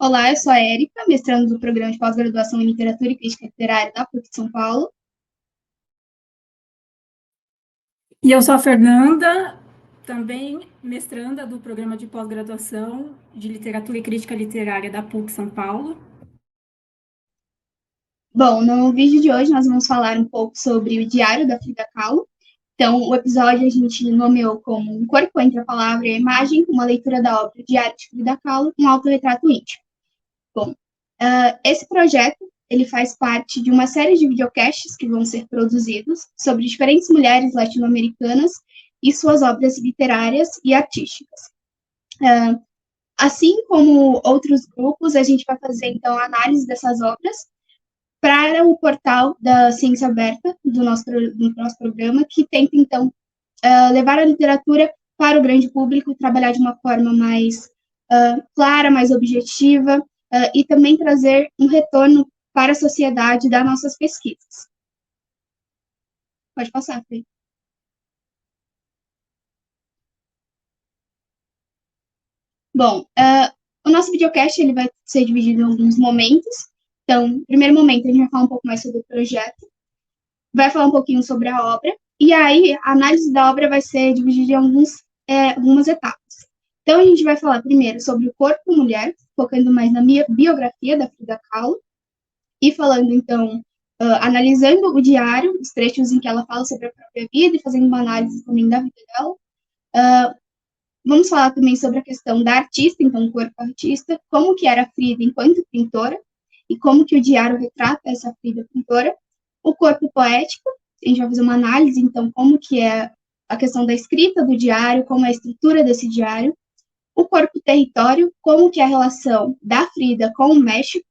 Olá, eu sou a Érica, mestrando do programa de pós-graduação em Literatura e Crítica Literária da PUC de São Paulo. E eu sou a Fernanda, também mestranda do programa de pós-graduação de Literatura e Crítica Literária da PUC São Paulo. Bom, no vídeo de hoje nós vamos falar um pouco sobre o Diário da Frida Kahlo. Então, o episódio a gente nomeou como Um Corpo entre a Palavra e a Imagem, uma leitura da obra Diário de Frida Kahlo, um autorretrato íntimo. Bom, esse projeto ele faz parte de uma série de videocasts que vão ser produzidos sobre diferentes mulheres latino-americanas e suas obras literárias e artísticas. Assim como outros grupos, a gente vai fazer, então, a análise dessas obras para o portal da Ciência Aberta, do nosso programa, que tenta, então, levar a literatura para o grande público, trabalhar de uma forma mais clara, mais objetiva, e também trazer um retorno para a sociedade das nossas pesquisas. Pode passar, Fê. Bom, o nosso videocast ele vai ser dividido em alguns momentos. Então, no primeiro momento, a gente vai falar um pouco mais sobre o projeto, vai falar um pouquinho sobre a obra, e aí a análise da obra vai ser dividida em algumas etapas. Então, a gente vai falar primeiro sobre o corpo mulher, focando mais na biografia da Frida Kahlo, e falando, então, analisando o diário, os trechos em que ela fala sobre a própria vida, e fazendo uma análise também da vida dela. Vamos falar também sobre a questão da artista, então, o corpo artista, como que era a Frida enquanto pintora, e como que o diário retrata essa Frida pintora. O corpo poético, a gente vai fazer uma análise, então, como que é a questão da escrita do diário, como é a estrutura desse diário. O corpo território, como que é a relação da Frida com o México.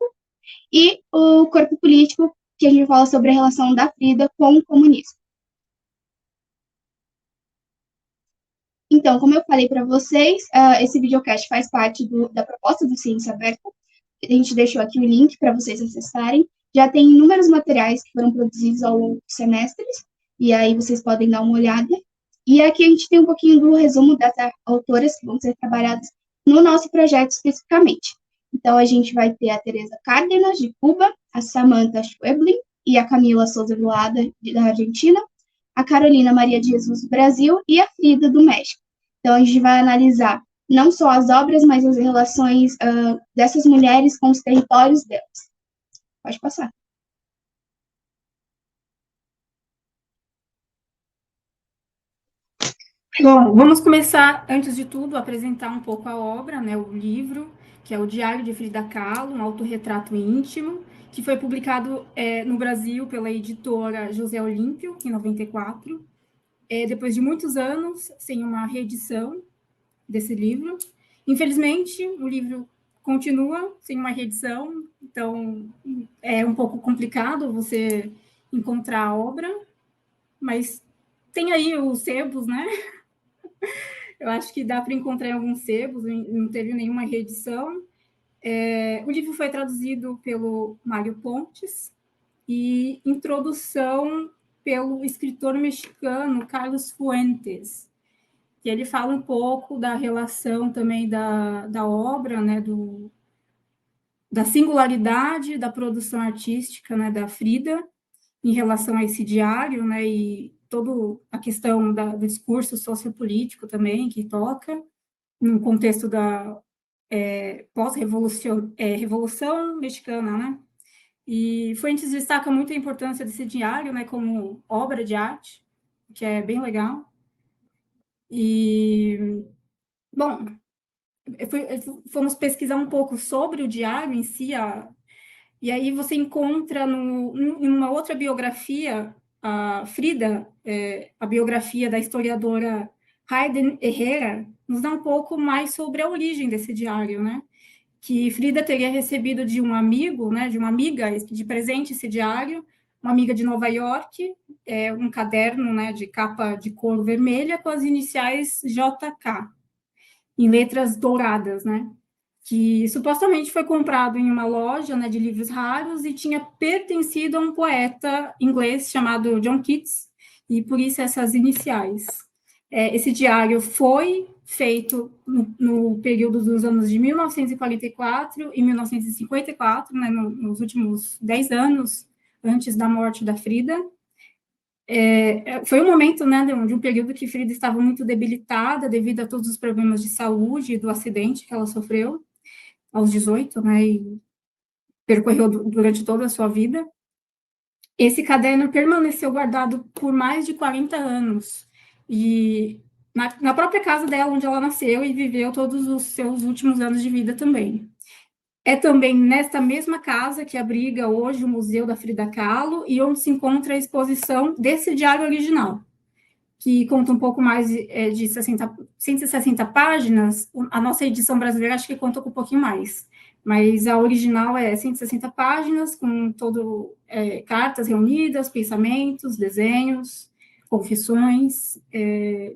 E o corpo político, que a gente fala sobre a relação da Frida com o comunismo. Então, como eu falei para vocês, esse videocast faz parte da proposta do Ciência Aberta. A gente deixou aqui o link para vocês acessarem. Já tem inúmeros materiais que foram produzidos ao longo dos semestres, e aí vocês podem dar uma olhada. E aqui a gente tem um pouquinho do resumo das autoras que vão ser trabalhadas no nosso projeto especificamente. Então, a gente vai ter a Teresa Cárdenas, de Cuba, a Samantha Schweblin e a Camila Souza Vilada, da Argentina, a Carolina Maria de Jesus, do Brasil, e a Frida, do México. Então, a gente vai analisar não só as obras, mas as relações dessas mulheres com os territórios delas. Pode passar. Bom, vamos começar, antes de tudo, a apresentar um pouco a obra, né, o livro, que é o Diário de Frida Kahlo, um autorretrato íntimo, que foi publicado no Brasil pela editora José Olímpio, em 94, depois de muitos anos, sem uma reedição desse livro. Infelizmente, o livro continua sem uma reedição, então é um pouco complicado você encontrar a obra, mas tem aí os sebos, né? Eu acho que dá para encontrar em alguns sebos, não teve nenhuma reedição. O livro foi traduzido pelo Mário Pontes e introdução pelo escritor mexicano Carlos Fuentes, que ele fala um pouco da relação também da obra, né, da singularidade da produção artística, né, da Frida, em relação a esse diário, né, e toda a questão do discurso sociopolítico também, que toca, no contexto da Revolução Mexicana, né? E Fuentes destaca muito a importância desse diário, né, como obra de arte, que é bem legal. E, bom, fomos pesquisar um pouco sobre o diário em si, e aí você encontra em uma outra biografia, a Frida, a biografia da historiadora Hayden Herrera, nos dá um pouco mais sobre a origem desse diário, né? Que Frida teria recebido de um amigo, né, de uma amiga, de presente esse diário, uma amiga de Nova York, um caderno, né, de capa de cor vermelha com as iniciais JK, em letras douradas, né? Que supostamente foi comprado em uma loja, né, de livros raros e tinha pertencido a um poeta inglês chamado John Keats, e por isso essas iniciais. Esse diário foi feito no período dos anos de 1944 e 1954, né, nos últimos 10 anos antes da morte da Frida. Foi um momento, né, de um período que Frida estava muito debilitada devido a todos os problemas de saúde do acidente que ela sofreu aos 18, né, e percorreu durante toda a sua vida. Esse caderno permaneceu guardado por mais de 40 anos, e na própria casa dela, onde ela nasceu e viveu todos os seus últimos anos de vida também. É também nesta mesma casa que abriga hoje o Museu da Frida Kahlo e onde se encontra a exposição desse diário original, que conta um pouco mais de 160 páginas. A nossa edição brasileira acho que conta com um pouquinho mais, mas a original é 160 páginas, com cartas reunidas, pensamentos, desenhos, confissões,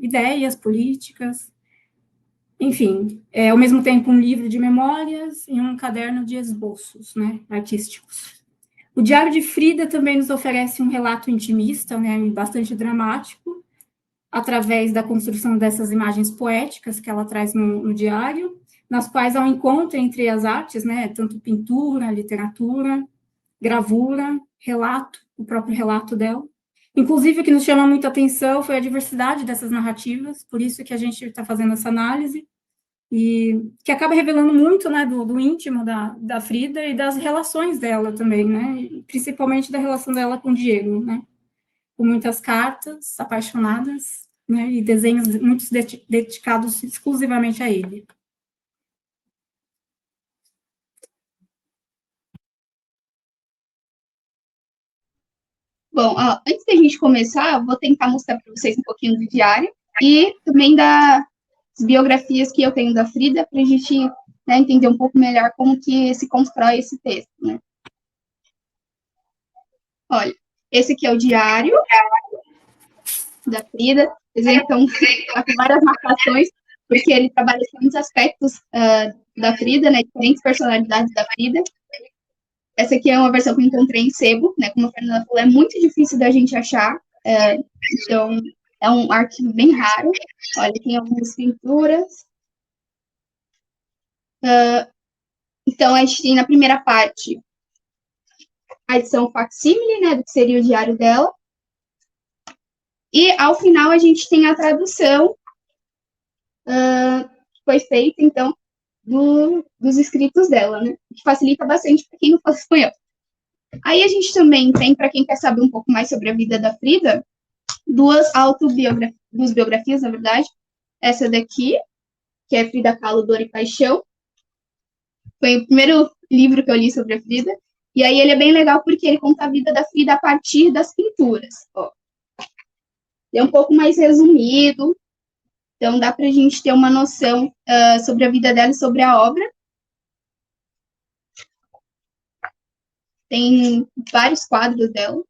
ideias políticas, enfim, ao mesmo tempo um livro de memórias e um caderno de esboços, né, artísticos. O Diário de Frida também nos oferece um relato intimista, né, bastante dramático, através da construção dessas imagens poéticas que ela traz no diário, nas quais há um encontro entre as artes, né, tanto pintura, literatura, gravura, relato, o próprio relato dela. Inclusive, o que nos chama muita atenção foi a diversidade dessas narrativas, por isso que a gente está fazendo essa análise, e que acaba revelando muito, né, do íntimo da Frida e das relações dela também, né, principalmente da relação dela com o Diego, né, com muitas cartas apaixonadas, né, e desenhos muito dedicados exclusivamente a ele. Bom, antes da gente começar, vou tentar mostrar para vocês um pouquinho do diário e também das biografias que eu tenho da Frida, para a gente, né, entender um pouco melhor como que se constrói esse texto, né? Olha, esse aqui é o diário da Frida. Então, com várias marcações, porque ele trabalha muitos aspectos da Frida, né, diferentes personalidades da Frida. Essa aqui é uma versão que eu encontrei em sebo, né, como a Fernanda falou, é muito difícil da gente achar, então é um arquivo bem raro. Olha, tem algumas pinturas. Então, a gente tem na primeira parte a edição facsímile, né, do que seria o diário dela. E, ao final, a gente tem a tradução que foi feita, então, dos escritos dela, né, que facilita bastante para quem não fala espanhol. Aí a gente também tem, para quem quer saber um pouco mais sobre a vida da Frida, duas biografias, na verdade. Essa daqui, que é Frida Kahlo, Dor e Paixão. Foi o primeiro livro que eu li sobre a Frida. E aí ele é bem legal porque ele conta a vida da Frida a partir das pinturas. Ó. É um pouco mais resumido, então dá para a gente ter uma noção sobre a vida dela e sobre a obra. Tem vários quadros dela.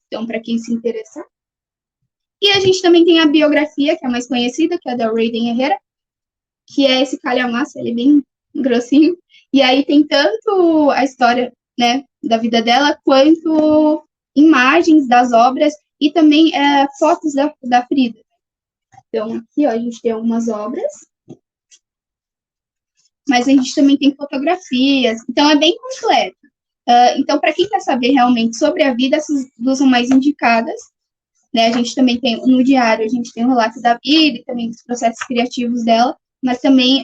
Então, para quem se interessar. E a gente também tem a biografia, que é a mais conhecida, que é a da Raiden Herrera, que é esse calhamaço, ele é bem grossinho. E aí tem tanto a história, né, da vida dela, quanto imagens das obras e também fotos da Frida. Então, aqui, ó, a gente tem algumas obras, mas a gente também tem fotografias, então é bem completo. Então, para quem quer saber realmente sobre a vida, essas duas são mais indicadas. Né? A gente também tem, no diário, a gente tem o relato da vida e também dos processos criativos dela, mas também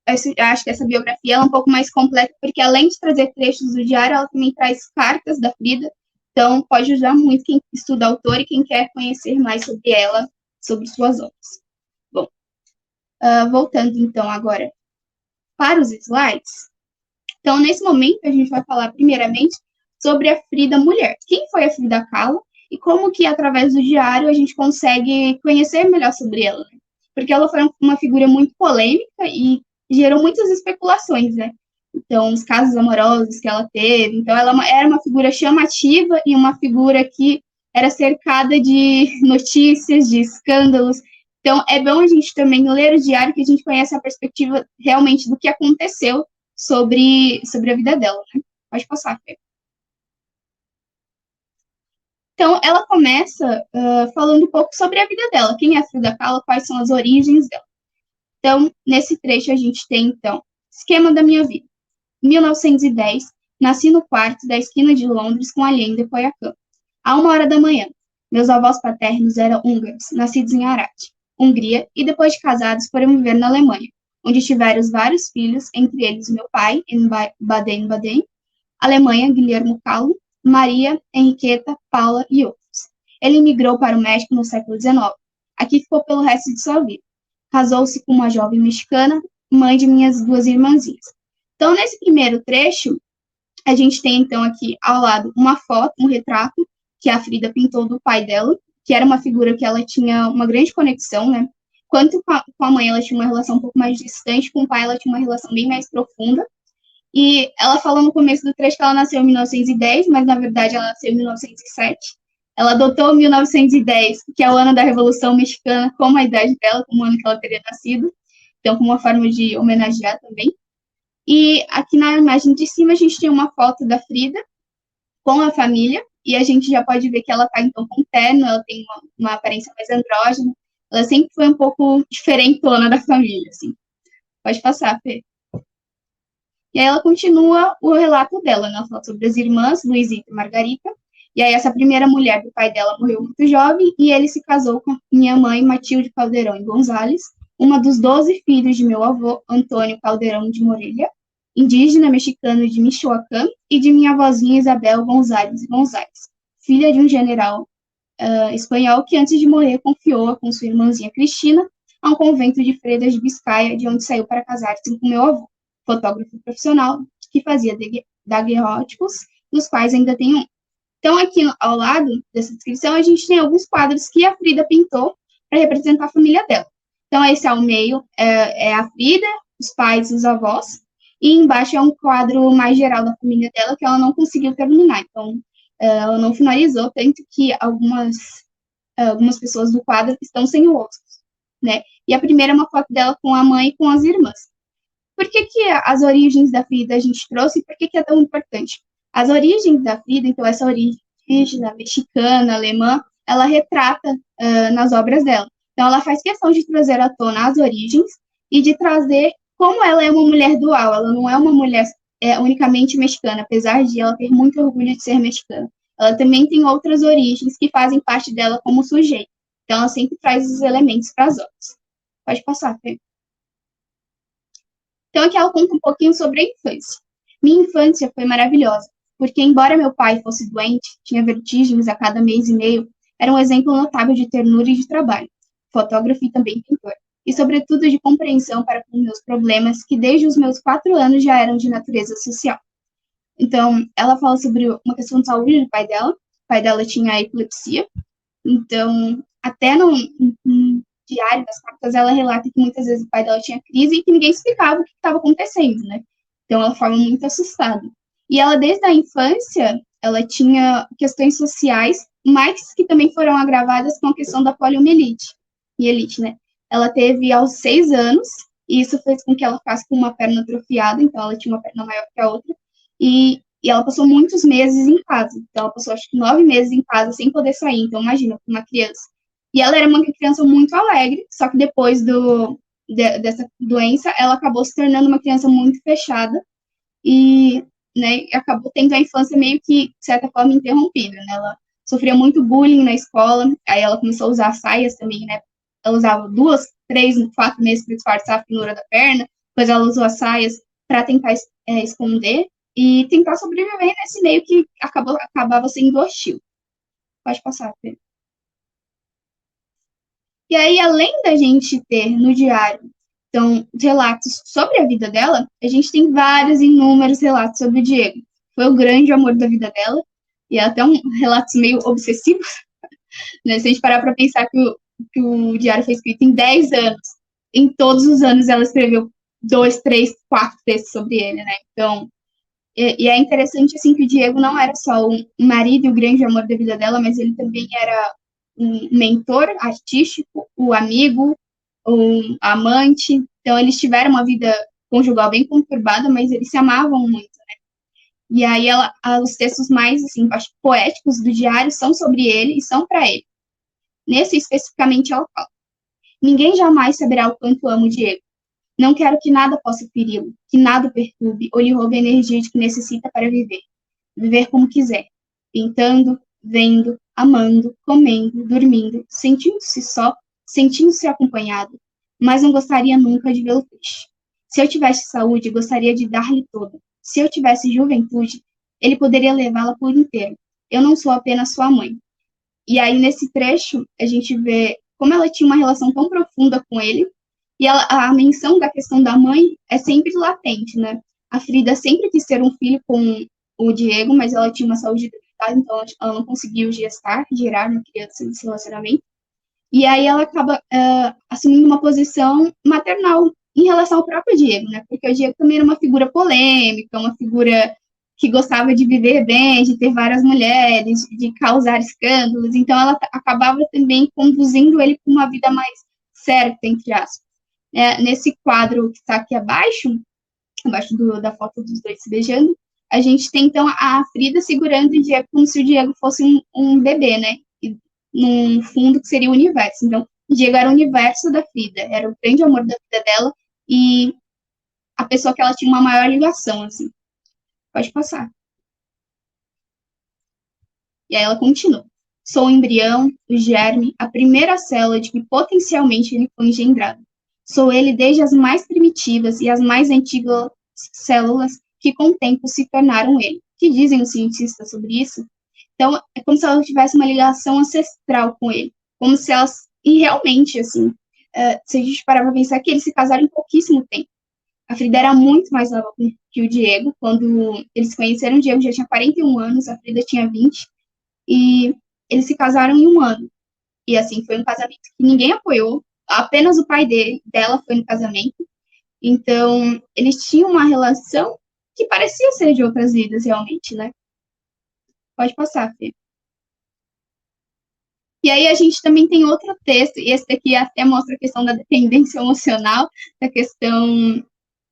acho que essa biografia é um pouco mais completa, porque além de trazer trechos do diário, ela também traz cartas da Frida, então pode ajudar muito quem estuda autor e quem quer conhecer mais sobre ela, sobre suas obras. Bom, voltando então agora para os slides. Então, nesse momento, a gente vai falar primeiramente sobre a Frida mulher. Quem foi a Frida Kahlo e como que, através do diário, a gente consegue conhecer melhor sobre ela. Porque ela foi uma figura muito polêmica e gerou muitas especulações, né? Então, os casos amorosos que ela teve. Então, ela era uma figura chamativa e uma figura que era cercada de notícias, de escândalos. Então, é bom a gente também ler o diário, que a gente conhece a perspectiva realmente do que aconteceu sobre a vida dela, né? Pode passar, Fê. Então, ela começa falando um pouco sobre a vida dela, quem é a Frida Kahlo, quais são as origens dela. Então, nesse trecho a gente tem, então, esquema da minha vida. 1910, nasci no quarto da esquina de Londres com Allende e Coyacán. À 1h da manhã, meus avós paternos eram húngaros, nascidos em Arad, Hungria, e depois de casados foram viver na Alemanha, onde tiveram vários filhos, entre eles meu pai, em Baden-Baden, Alemanha, Guilherme Kahlo, Maria, Henriqueta, Paula e outros. Ele migrou para o México no século XIX. Aqui ficou pelo resto de sua vida. Casou-se com uma jovem mexicana, mãe de minhas duas irmãzinhas. Então, nesse primeiro trecho, a gente tem, então, aqui ao lado uma foto, um retrato, que a Frida pintou do pai dela, que era uma figura que ela tinha uma grande conexão, né? Quanto com a mãe ela tinha uma relação um pouco mais distante, com o pai ela tinha uma relação bem mais profunda. E ela falou no começo do trecho que ela nasceu em 1910, mas na verdade ela nasceu em 1907. Ela adotou 1910, que é o ano da Revolução Mexicana, como a idade dela, como o ano que ela teria nascido. Então, como uma forma de homenagear também. E aqui na imagem de cima a gente tem uma foto da Frida com a família, e a gente já pode ver que ela tá então com terno, ela tem uma aparência mais andrógena, ela sempre foi um pouco diferentona da família, assim. Pode passar, Fê. E aí ela continua o relato dela, né? Ela fala sobre as irmãs, Luizita e Margarita, e aí essa primeira mulher do pai dela morreu muito jovem, e ele se casou com minha mãe, Matilde Caldeirão e Gonzalez, uma dos 12 filhos de meu avô, Antônio Caldeirão de Morelia, indígena mexicano de Michoacán, e de minha avózinha Isabel Gonzalez e Gonzalez, filha de um general espanhol que antes de morrer confiou-a com sua irmãzinha Cristina a um convento de freiras de Biscaia, de onde saiu para casar-se com meu avô, fotógrafo profissional que fazia daguerreótipos, dos quais ainda tem um. Então, aqui ao lado dessa descrição, a gente tem alguns quadros que a Frida pintou para representar a família dela. Então, esse ao meio é a Frida, os pais, os avós, e embaixo é um quadro mais geral da família dela que ela não conseguiu terminar. Então, ela não finalizou, tanto que algumas pessoas do quadro estão sem o rosto, né? E a primeira é uma foto dela com a mãe e com as irmãs. Por que as origens da Frida a gente trouxe e por que é tão importante? As origens da Frida, então essa origem indígena, mexicana, alemã, ela retrata nas obras dela. Então ela faz questão de trazer à tona as origens e de trazer como ela é uma mulher dual, ela não é uma mulher unicamente mexicana, apesar de ela ter muito orgulho de ser mexicana. Ela também tem outras origens que fazem parte dela como sujeito. Então ela sempre traz os elementos para as obras. Pode passar, Fê. Então, aqui ela conta um pouquinho sobre a infância. Minha infância foi maravilhosa, porque, embora meu pai fosse doente, tinha vertigens a cada mês e meio, era um exemplo notável de ternura e de trabalho, fotógrafo e também pintor, e, sobretudo, de compreensão para com meus problemas, que desde os meus 4 anos já eram de natureza social. Então, ela fala sobre uma questão de saúde do pai dela. O pai dela tinha epilepsia, então, até no diário das cartas, ela relata que muitas vezes o pai dela tinha crise e que ninguém explicava o que estava acontecendo, né? Então, ela ficava muito assustada. E ela, desde a infância, ela tinha questões sociais, mas que também foram agravadas com a questão da poliomielite, né? Ela teve aos 6 anos, e isso fez com que ela ficasse com uma perna atrofiada, então ela tinha uma perna maior que a outra, e ela passou muitos meses em casa. Então, ela passou, acho que 9 meses em casa sem poder sair. Então, imagina, uma criança. E ela era uma criança muito alegre, só que depois dessa doença, ela acabou se tornando uma criança muito fechada e, né, acabou tendo a infância meio que, de certa forma, interrompida, né? Ela sofria muito bullying na escola, aí ela começou a usar saias também, né? Ela usava 2, 3, 4 meses para disfarçar a finura da perna, depois ela usou as saias para tentar esconder e tentar sobreviver nesse meio que acabava sendo hostil. Pode passar, Pedro. E aí, além da gente ter no diário, então, relatos sobre a vida dela, a gente tem vários inúmeros relatos sobre o Diego. Foi o grande amor da vida dela, e até relatos meio obsessivos, né? Se a gente parar para pensar que o diário foi escrito em 10 anos, em todos os anos ela escreveu 2, 3, 4 textos sobre ele, né? Então, e é interessante, assim, que o Diego não era só o marido e o grande amor da vida dela, mas ele também era um mentor artístico, o amigo, um amante. Então, eles tiveram uma vida conjugal bem conturbada, mas eles se amavam muito, né? E aí os textos mais, assim, acho, poéticos do diário são sobre ele e são para ele. Nesse, especificamente, ela fala: ninguém jamais saberá o quanto amo o Diego. Não quero que nada possa feri-lo, que nada o perturbe ou lhe roube a energia de que necessita para viver. Viver como quiser, pintando, vendo, amando, comendo, dormindo, sentindo-se só, sentindo-se acompanhado, mas não gostaria nunca de vê-lo triste. Se eu tivesse saúde, gostaria de dar-lhe toda. Se eu tivesse juventude, ele poderia levá-la por inteiro. Eu não sou apenas sua mãe. E aí, nesse trecho, a gente vê como ela tinha uma relação tão profunda com ele, e a menção da questão da mãe é sempre latente, né? A Frida sempre quis ter um filho com o Diego, mas ela tinha uma saúde debilitada, então ela não conseguiu gerar uma criança nesse relacionamento. E aí ela acaba assumindo uma posição maternal em relação ao próprio Diego, né? Porque o Diego também era uma figura polêmica, uma figura que gostava de viver bem, de ter várias mulheres, de causar escândalos. Então ela acabava também conduzindo ele para uma vida mais certa, entre aspas. Nesse quadro que está aqui abaixo da foto dos dois se beijando, a gente tem então a Frida segurando o Diego como se o Diego fosse um bebê, né? E, num fundo que seria o universo. Então, o Diego era o universo da Frida, era o grande amor da vida dela e a pessoa que ela tinha uma maior ligação, assim. Pode passar. E aí ela continua. Sou o embrião, o germe, a primeira célula de que potencialmente ele foi engendrado. Sou ele desde as mais primitivas e as mais antigas células que com o tempo se tornaram ele. O que dizem os cientistas sobre isso? Então, é como se ela tivesse uma ligação ancestral com ele. Como se elas... E realmente, assim, se a gente parar para pensar que eles se casaram em pouquíssimo tempo. A Frida era muito mais nova que o Diego. Quando eles se conheceram, o Diego já tinha 41 anos, a Frida tinha 20. E eles se casaram em um ano. E, assim, foi um casamento que ninguém apoiou. Apenas o pai dela foi no casamento. Então, eles tinham uma relação que parecia ser de outras vidas, realmente, né? Pode passar, Fê. E aí a gente também tem outro texto, e esse daqui até mostra a questão da dependência emocional, da questão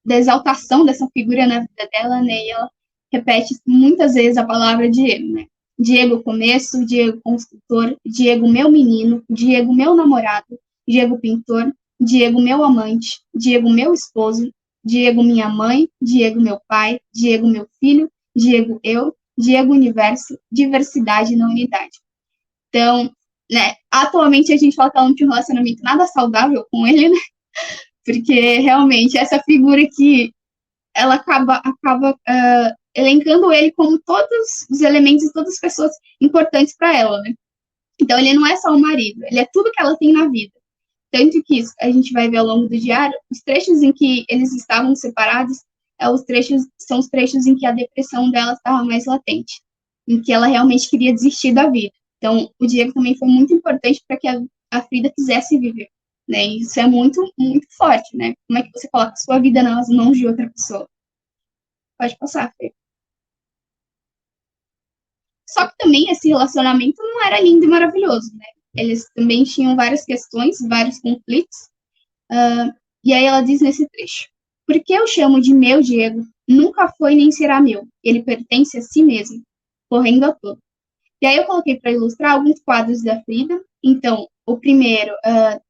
da exaltação dessa figura na vida dela, né? E ela repete muitas vezes a palavra Diego, né? Diego começo, Diego construtor, Diego meu menino, Diego meu namorado, Diego pintor, Diego meu amante, Diego meu esposo, Diego minha mãe, Diego meu pai, Diego meu filho, Diego eu, Diego universo, diversidade na unidade. Então, né, atualmente a gente fala que ela não tinha um relacionamento nada saudável com ele, né? Porque realmente essa figura que ela acaba elencando ele como todos os elementos e todas as pessoas importantes para ela, né? Então ele não é só o marido, ele é tudo que ela tem na vida. Tanto que a gente vai ver ao longo do diário, os trechos em que eles estavam separados são os trechos em que a depressão dela estava mais latente, em que ela realmente queria desistir da vida. Então, o Diego também foi muito importante para que a Frida quisesse viver, né? E isso é muito, muito forte, né? Como é que você coloca a sua vida nas mãos de outra pessoa? Pode passar, Fê. Só que também esse relacionamento não era lindo e maravilhoso, né? Eles também tinham várias questões, vários conflitos. E aí ela diz nesse trecho: por que eu chamo de meu Diego? Nunca foi nem será meu. Ele pertence a si mesmo, correndo a todo. E aí eu coloquei para ilustrar alguns quadros da Frida. Então, o primeiro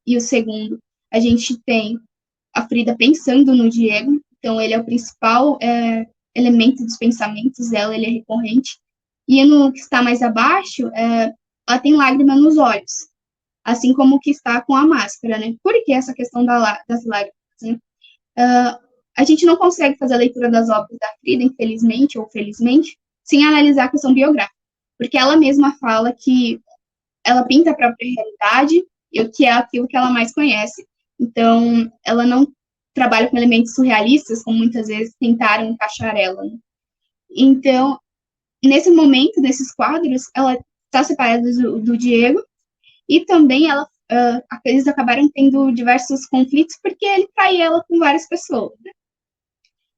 e o segundo, a gente tem a Frida pensando no Diego. Então, ele é o principal elemento dos pensamentos dela, ele é recorrente. E no que está mais abaixo, ela tem lágrima nos olhos, assim como o que está com a máscara, né? Por que essa questão das lágrimas, né? A gente não consegue fazer a leitura das obras da Frida, infelizmente ou felizmente, sem analisar a questão biográfica, porque ela mesma fala que ela pinta a própria realidade e o que é aquilo que ela mais conhece. Então, ela não trabalha com elementos surrealistas, como muitas vezes tentaram encaixar ela, né? Então, nesse momento, nesses quadros, ela está separada do Diego, e também eles acabaram tendo diversos conflitos porque ele traía ela com várias pessoas, né?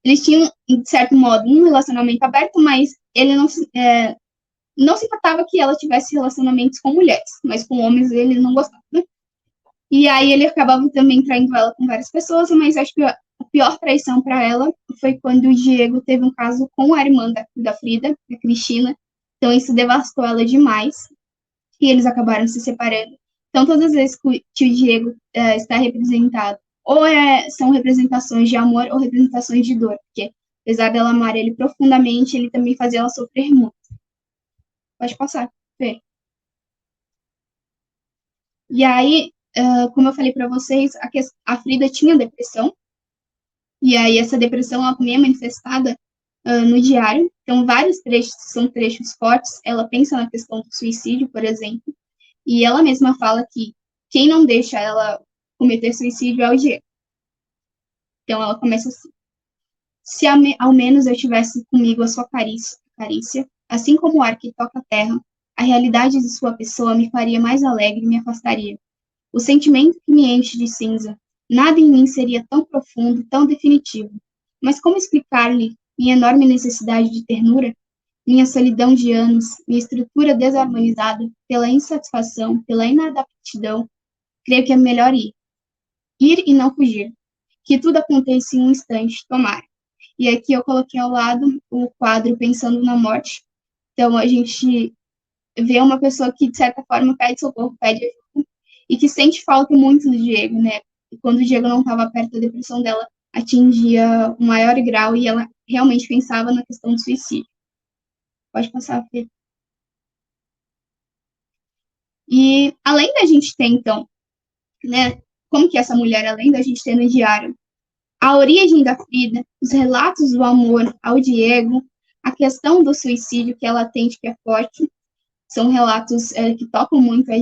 Eles tinham, de certo modo, um relacionamento aberto, mas ele não se importava que ela tivesse relacionamentos com mulheres, mas com homens ele não gostava, né? E aí ele acabava também traindo ela com várias pessoas, mas acho que a pior traição para ela foi quando o Diego teve um caso com a irmã da Frida, a Cristina. Então, isso devastou ela demais. E eles acabaram se separando. Então, todas as vezes que o Diego está representado, ou são representações de amor ou representações de dor, porque apesar dela amar ele profundamente, ele também fazia ela sofrer muito. Pode passar, Fê. E aí, como eu falei para vocês, a Frida tinha depressão, e aí essa depressão ela também é manifestada no diário. Então, vários trechos são trechos fortes. Ela pensa na questão do suicídio, por exemplo, e ela mesma fala que quem não deixa ela cometer suicídio é o Diego. Então, ela começa assim: se ao menos eu tivesse comigo a sua carícia, assim como o ar que toca a terra, a realidade de sua pessoa me faria mais alegre e me afastaria. O sentimento que me enche de cinza, nada em mim seria tão profundo, tão definitivo. Mas como explicar-lhe minha enorme necessidade de ternura? Minha solidão de anos, minha estrutura desarmonizada, pela insatisfação, pela inadaptidão, creio que é melhor ir. Ir e não fugir. Que tudo aconteça em um instante, tomara. E aqui eu coloquei ao lado o quadro Pensando na Morte. Então a gente vê uma pessoa que, de certa forma, pede socorro, pede ajuda, e que sente falta muito do Diego, né? E quando o Diego não estava perto, a depressão dela atingia o maior grau e ela realmente pensava na questão do suicídio. Pode passar, Fê. E além da gente ter, então, né, como que essa mulher, além da gente ter no diário, a origem da Frida, os relatos do amor ao Diego, a questão do suicídio que ela atende, que é forte, são relatos que tocam muito a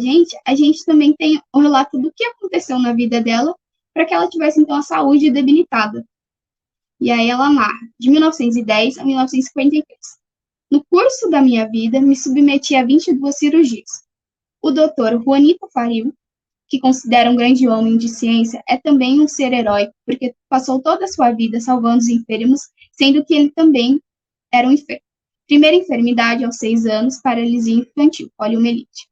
gente também tem o relato do que aconteceu na vida dela para que ela tivesse, então, a saúde debilitada. E aí ela narra, de 1910 a 1953. No curso da minha vida, me submeti a 22 cirurgias. O doutor Juanito Faril, que considera um grande homem de ciência, é também um ser heróico, porque passou toda a sua vida salvando os enfermos, sendo que ele também era um enfermo. Primeira enfermidade aos 6 anos, paralisia infantil, poliomielite.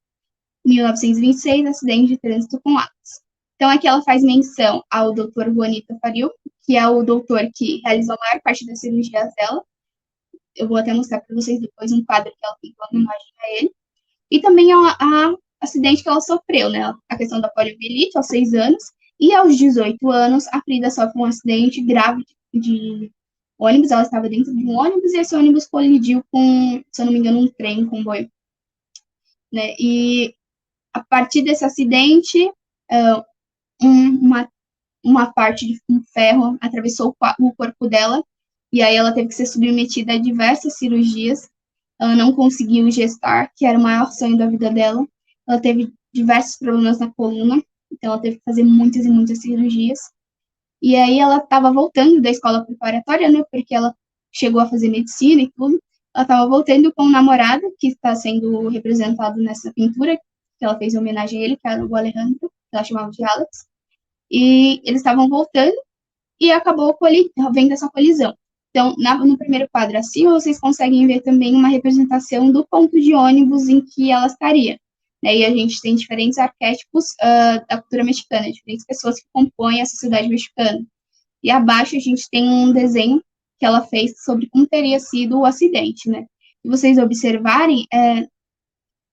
1926, acidente de trânsito com lápis. Então, aqui ela faz menção ao Dr. Juanito Faril, que é o doutor que realizou a maior parte das cirurgias dela. Eu vou até mostrar para vocês depois um quadro que ela tem com homenagem a ele. E também a acidente que ela sofreu, né? A questão da poliomielite aos 6 anos. E aos 18 anos, a Frida sofre um acidente grave de ônibus. Ela estava dentro de um ônibus e esse ônibus colidiu com, se eu não me engano, um trem, um comboio. Né? E a partir desse acidente, uma parte de um ferro atravessou o corpo dela e aí ela teve que ser submetida a diversas cirurgias. Ela não conseguiu gestar, que era o maior sonho da vida dela. Ela teve diversos problemas na coluna, então ela teve que fazer muitas e muitas cirurgias. E aí ela estava voltando da escola preparatória, né, porque ela chegou a fazer medicina e tudo. Ela estava voltando com um namorado, que está sendo representado nessa pintura, que ela fez em homenagem a ele, que era o Alejandro, que ela chamava de Alex. E eles estavam voltando e acabou vendo essa colisão. Então, no primeiro quadro acima, vocês conseguem ver também uma representação do ponto de ônibus em que ela estaria. E a gente tem diferentes arquétipos da cultura mexicana, diferentes pessoas que compõem a sociedade mexicana. E abaixo a gente tem um desenho que ela fez sobre como teria sido o acidente, né? Se vocês observarem,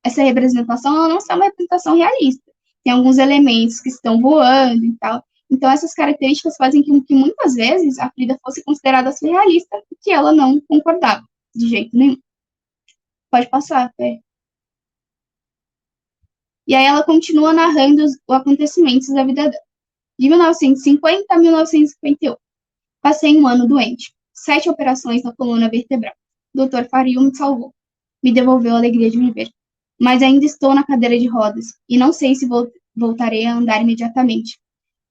essa representação ela não é uma representação realista. Tem alguns elementos que estão voando e tal. Então, essas características fazem com que muitas vezes a Frida fosse considerada surrealista, que ela não concordava de jeito nenhum. Pode passar, Fê. E aí ela continua narrando os acontecimentos da vida dela. De 1950 a 1951. Passei um ano doente. 7 operações na coluna vertebral. O Dr. Fario me salvou. Me devolveu a alegria de viver. Mas ainda estou na cadeira de rodas e não sei se voltarei a andar imediatamente.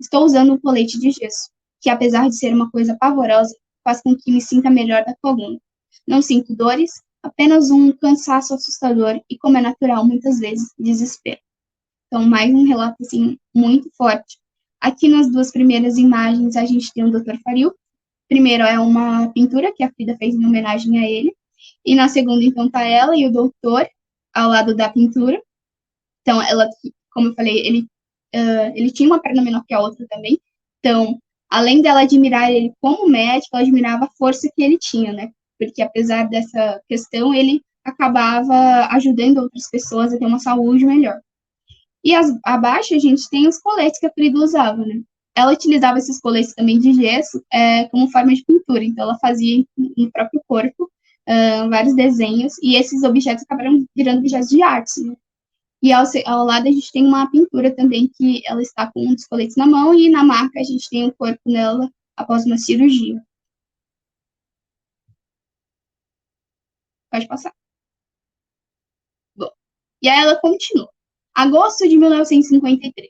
Estou usando um colete de gesso, que apesar de ser uma coisa pavorosa, faz com que me sinta melhor da coluna. Não sinto dores, apenas um cansaço assustador e, como é natural, muitas vezes, desespero. Então, mais um relato, assim, muito forte. Aqui nas duas primeiras imagens, a gente tem o Dr. Faril. Primeiro é uma pintura que a Frida fez em homenagem a ele. E na segunda, então, tá ela e o doutor ao lado da pintura. Então, ela, como eu falei, ele tinha uma perna menor que a outra também. Então, além dela admirar ele como médico, ela admirava a força que ele tinha, né? Porque apesar dessa questão, ele acabava ajudando outras pessoas a ter uma saúde melhor. E abaixo a gente tem os coletes que a Frida usava, né? Ela utilizava esses coletes também de gesso como forma de pintura, então ela fazia no próprio corpo vários desenhos, e esses objetos acabaram virando objetos de arte, né? E ao lado a gente tem uma pintura também que ela está com um dos coletes na mão, e na marca a gente tem o corpo dela após uma cirurgia. Pode passar. Bom, e aí ela continua. Agosto de 1953.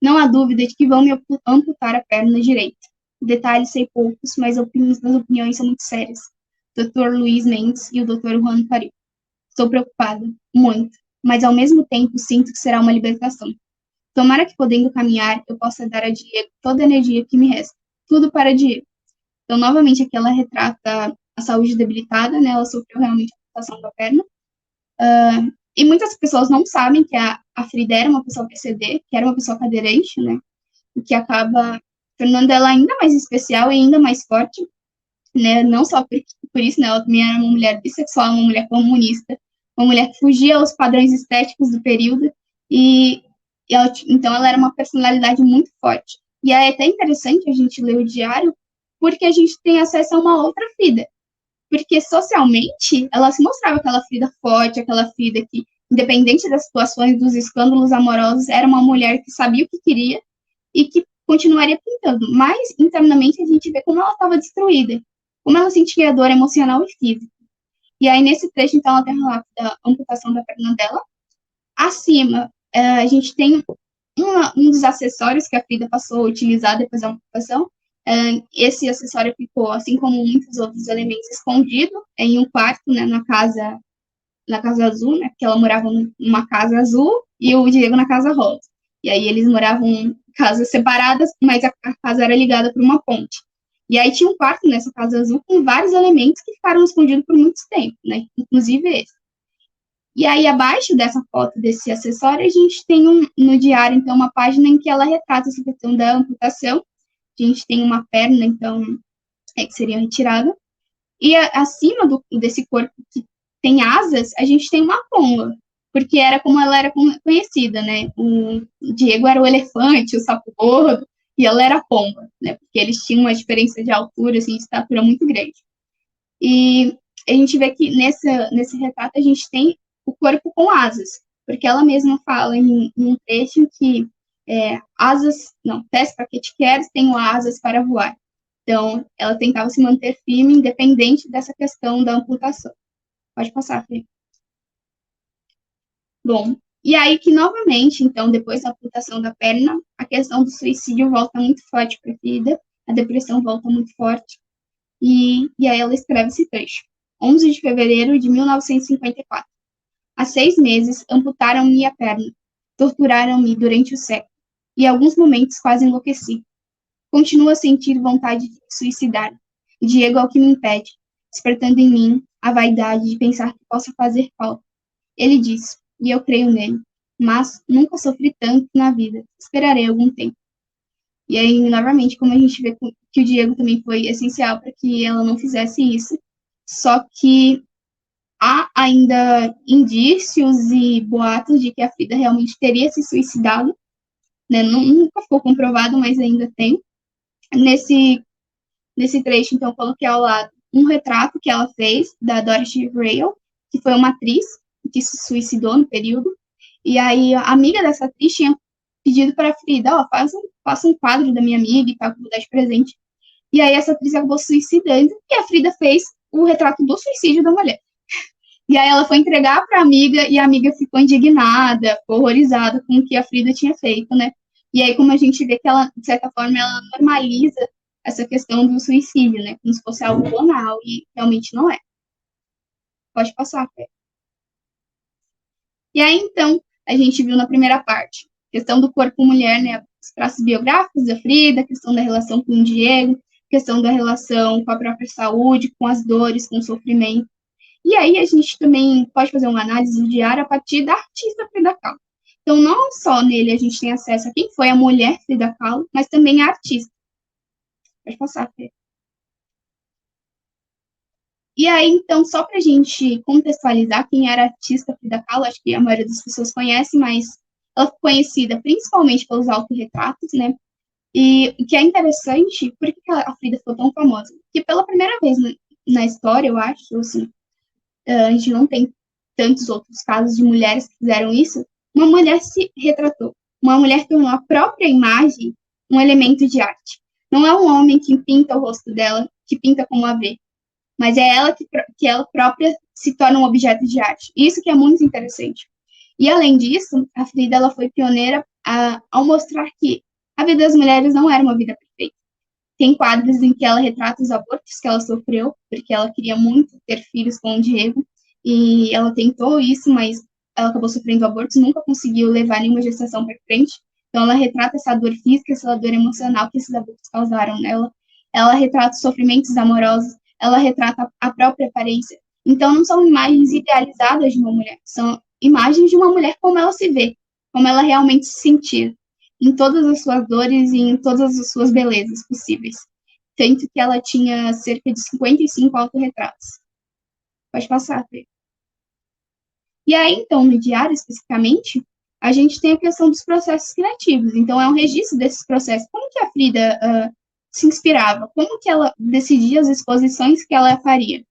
Não há dúvida de que vão me amputar a perna direita. Detalhes sei poucos, mas as opiniões são muito sérias. Dr. Luiz Mendes e o Dr. Juan Faria. Estou preocupada, muito, mas ao mesmo tempo sinto que será uma libertação. Tomara que, podendo caminhar, eu possa dar a Diego toda a energia que me resta. Tudo para Diego. Então, novamente, aqui ela retrata a saúde debilitada, né? Ela sofreu realmente a amputação da perna. E muitas pessoas não sabem que a Frida era uma pessoa PCD, que era uma pessoa cadeirante, né? O que acaba tornando ela ainda mais especial e ainda mais forte, né? Não só por isso, né? Ela também era uma mulher bissexual, uma mulher comunista, uma mulher que fugia aos padrões estéticos do período, e então ela era uma personalidade muito forte. E é até interessante a gente ler o diário, porque a gente tem acesso a uma outra Frida, porque socialmente ela se mostrava aquela Frida forte, aquela Frida que, independente das situações, dos escândalos amorosos, era uma mulher que sabia o que queria e que continuaria pintando. Mas internamente a gente vê como ela estava destruída, como ela sentia dor emocional e física. E aí nesse trecho, então, ela tem relato da amputação da perna dela. Acima, a gente tem um dos acessórios que a Frida passou a utilizar depois da amputação. Esse acessório ficou, assim como muitos outros elementos, escondido em um quarto, né, na casa azul, né, porque ela morava numa casa azul e o Diego na casa rosa. E aí eles moravam em casas separadas, mas a casa era ligada por uma ponte. E aí tinha um quarto nessa casa azul com vários elementos que ficaram escondidos por muito tempo, né, inclusive esse. E aí, abaixo dessa foto desse acessório, a gente tem no diário, então, uma página em que ela retrata essa questão da amputação. A gente tem uma perna, então, que seria retirada. E acima desse corpo que tem asas, a gente tem uma pomba, porque era como ela era conhecida, né? O Diego era o elefante, o sapo gordo, e ela era a pomba, né? Porque eles tinham uma diferença de altura, assim, de estatura muito grande. E a gente vê que nesse retrato a gente tem o corpo com asas, porque ela mesma fala em um trecho que pés para que te queres, tenho asas para voar. Então, ela tentava se manter firme, independente dessa questão da amputação. Pode passar, Fê. Bom, e aí que novamente, então, depois da amputação da perna, a questão do suicídio volta muito forte para a vida, a depressão volta muito forte, e aí ela escreve esse trecho. 11 de fevereiro de 1954. Há 6 meses, amputaram-me a perna, torturaram-me durante o século, e em alguns momentos quase enlouqueci. Continuo a sentir vontade de me suicidar. Diego é o que me impede, despertando em mim a vaidade de pensar que possa fazer falta. Ele diz, e eu creio nele, mas nunca sofri tanto na vida. Esperarei algum tempo. E aí, novamente, como a gente vê que o Diego também foi essencial para que ela não fizesse isso, só que há ainda indícios e boatos de que a Frida realmente teria se suicidado, né? Nunca ficou comprovado, mas ainda tem. Nesse trecho, então, eu coloquei ao lado um retrato que ela fez da Dorothy Rail, que foi uma atriz que se suicidou no período. E aí, a amiga dessa atriz tinha pedido para a Frida, faça um quadro da minha amiga e tal, que eu vou dar de presente. E aí, essa atriz acabou suicidando e a Frida fez o retrato do suicídio da mulher. E aí, ela foi entregar para a amiga e a amiga ficou indignada, ficou horrorizada com o que a Frida tinha feito, né? E aí, como a gente vê que ela, de certa forma, ela normaliza essa questão do suicídio, né? Como se fosse algo banal, e realmente não é. Pode passar, Fê. E aí, então, a gente viu na primeira parte, questão do corpo mulher, né? Os traços biográficos da Frida, questão da relação com o Diego, questão da relação com a própria saúde, com as dores, com o sofrimento. E aí a gente também pode fazer uma análise diária a partir da artista Frida Kahlo. Então, não só nele a gente tem acesso a quem foi a mulher Frida Kahlo, mas também a artista. Pode passar, Fê. E aí, então, só para a gente contextualizar quem era a artista Frida Kahlo, acho que a maioria das pessoas conhece, mas ela ficou conhecida principalmente pelos autorretratos, né? E o que é interessante, por que a Frida ficou tão famosa? Porque pela primeira vez na história, eu acho, assim, a gente não tem tantos outros casos de mulheres que fizeram isso, uma mulher se retratou. Uma mulher tornou a própria imagem um elemento de arte. Não é um homem que pinta o rosto dela, que pinta como a vê, mas é ela que ela própria se torna um objeto de arte. Isso que é muito interessante. E além disso, a Frida ela foi pioneira ao mostrar que a vida das mulheres não era uma vida perfeita. Tem quadros em que ela retrata os abortos que ela sofreu, porque ela queria muito ter filhos com o Diego, e ela tentou isso, mas ela acabou sofrendo abortos, nunca conseguiu levar nenhuma gestação para frente. Então ela retrata essa dor física, essa dor emocional que esses abortos causaram nela. Ela retrata os sofrimentos amorosos, ela retrata a própria aparência. Então não são imagens idealizadas de uma mulher, são imagens de uma mulher como ela se vê, como ela realmente se sentia em todas as suas dores e em todas as suas belezas possíveis. Tanto que ela tinha cerca de 55 autorretratos. Pode passar, Fê. E aí, então, no diário, especificamente, a gente tem a questão dos processos criativos. Então, é um registro desses processos. Como que a Frida se inspirava? Como que ela decidia as exposições que ela faria?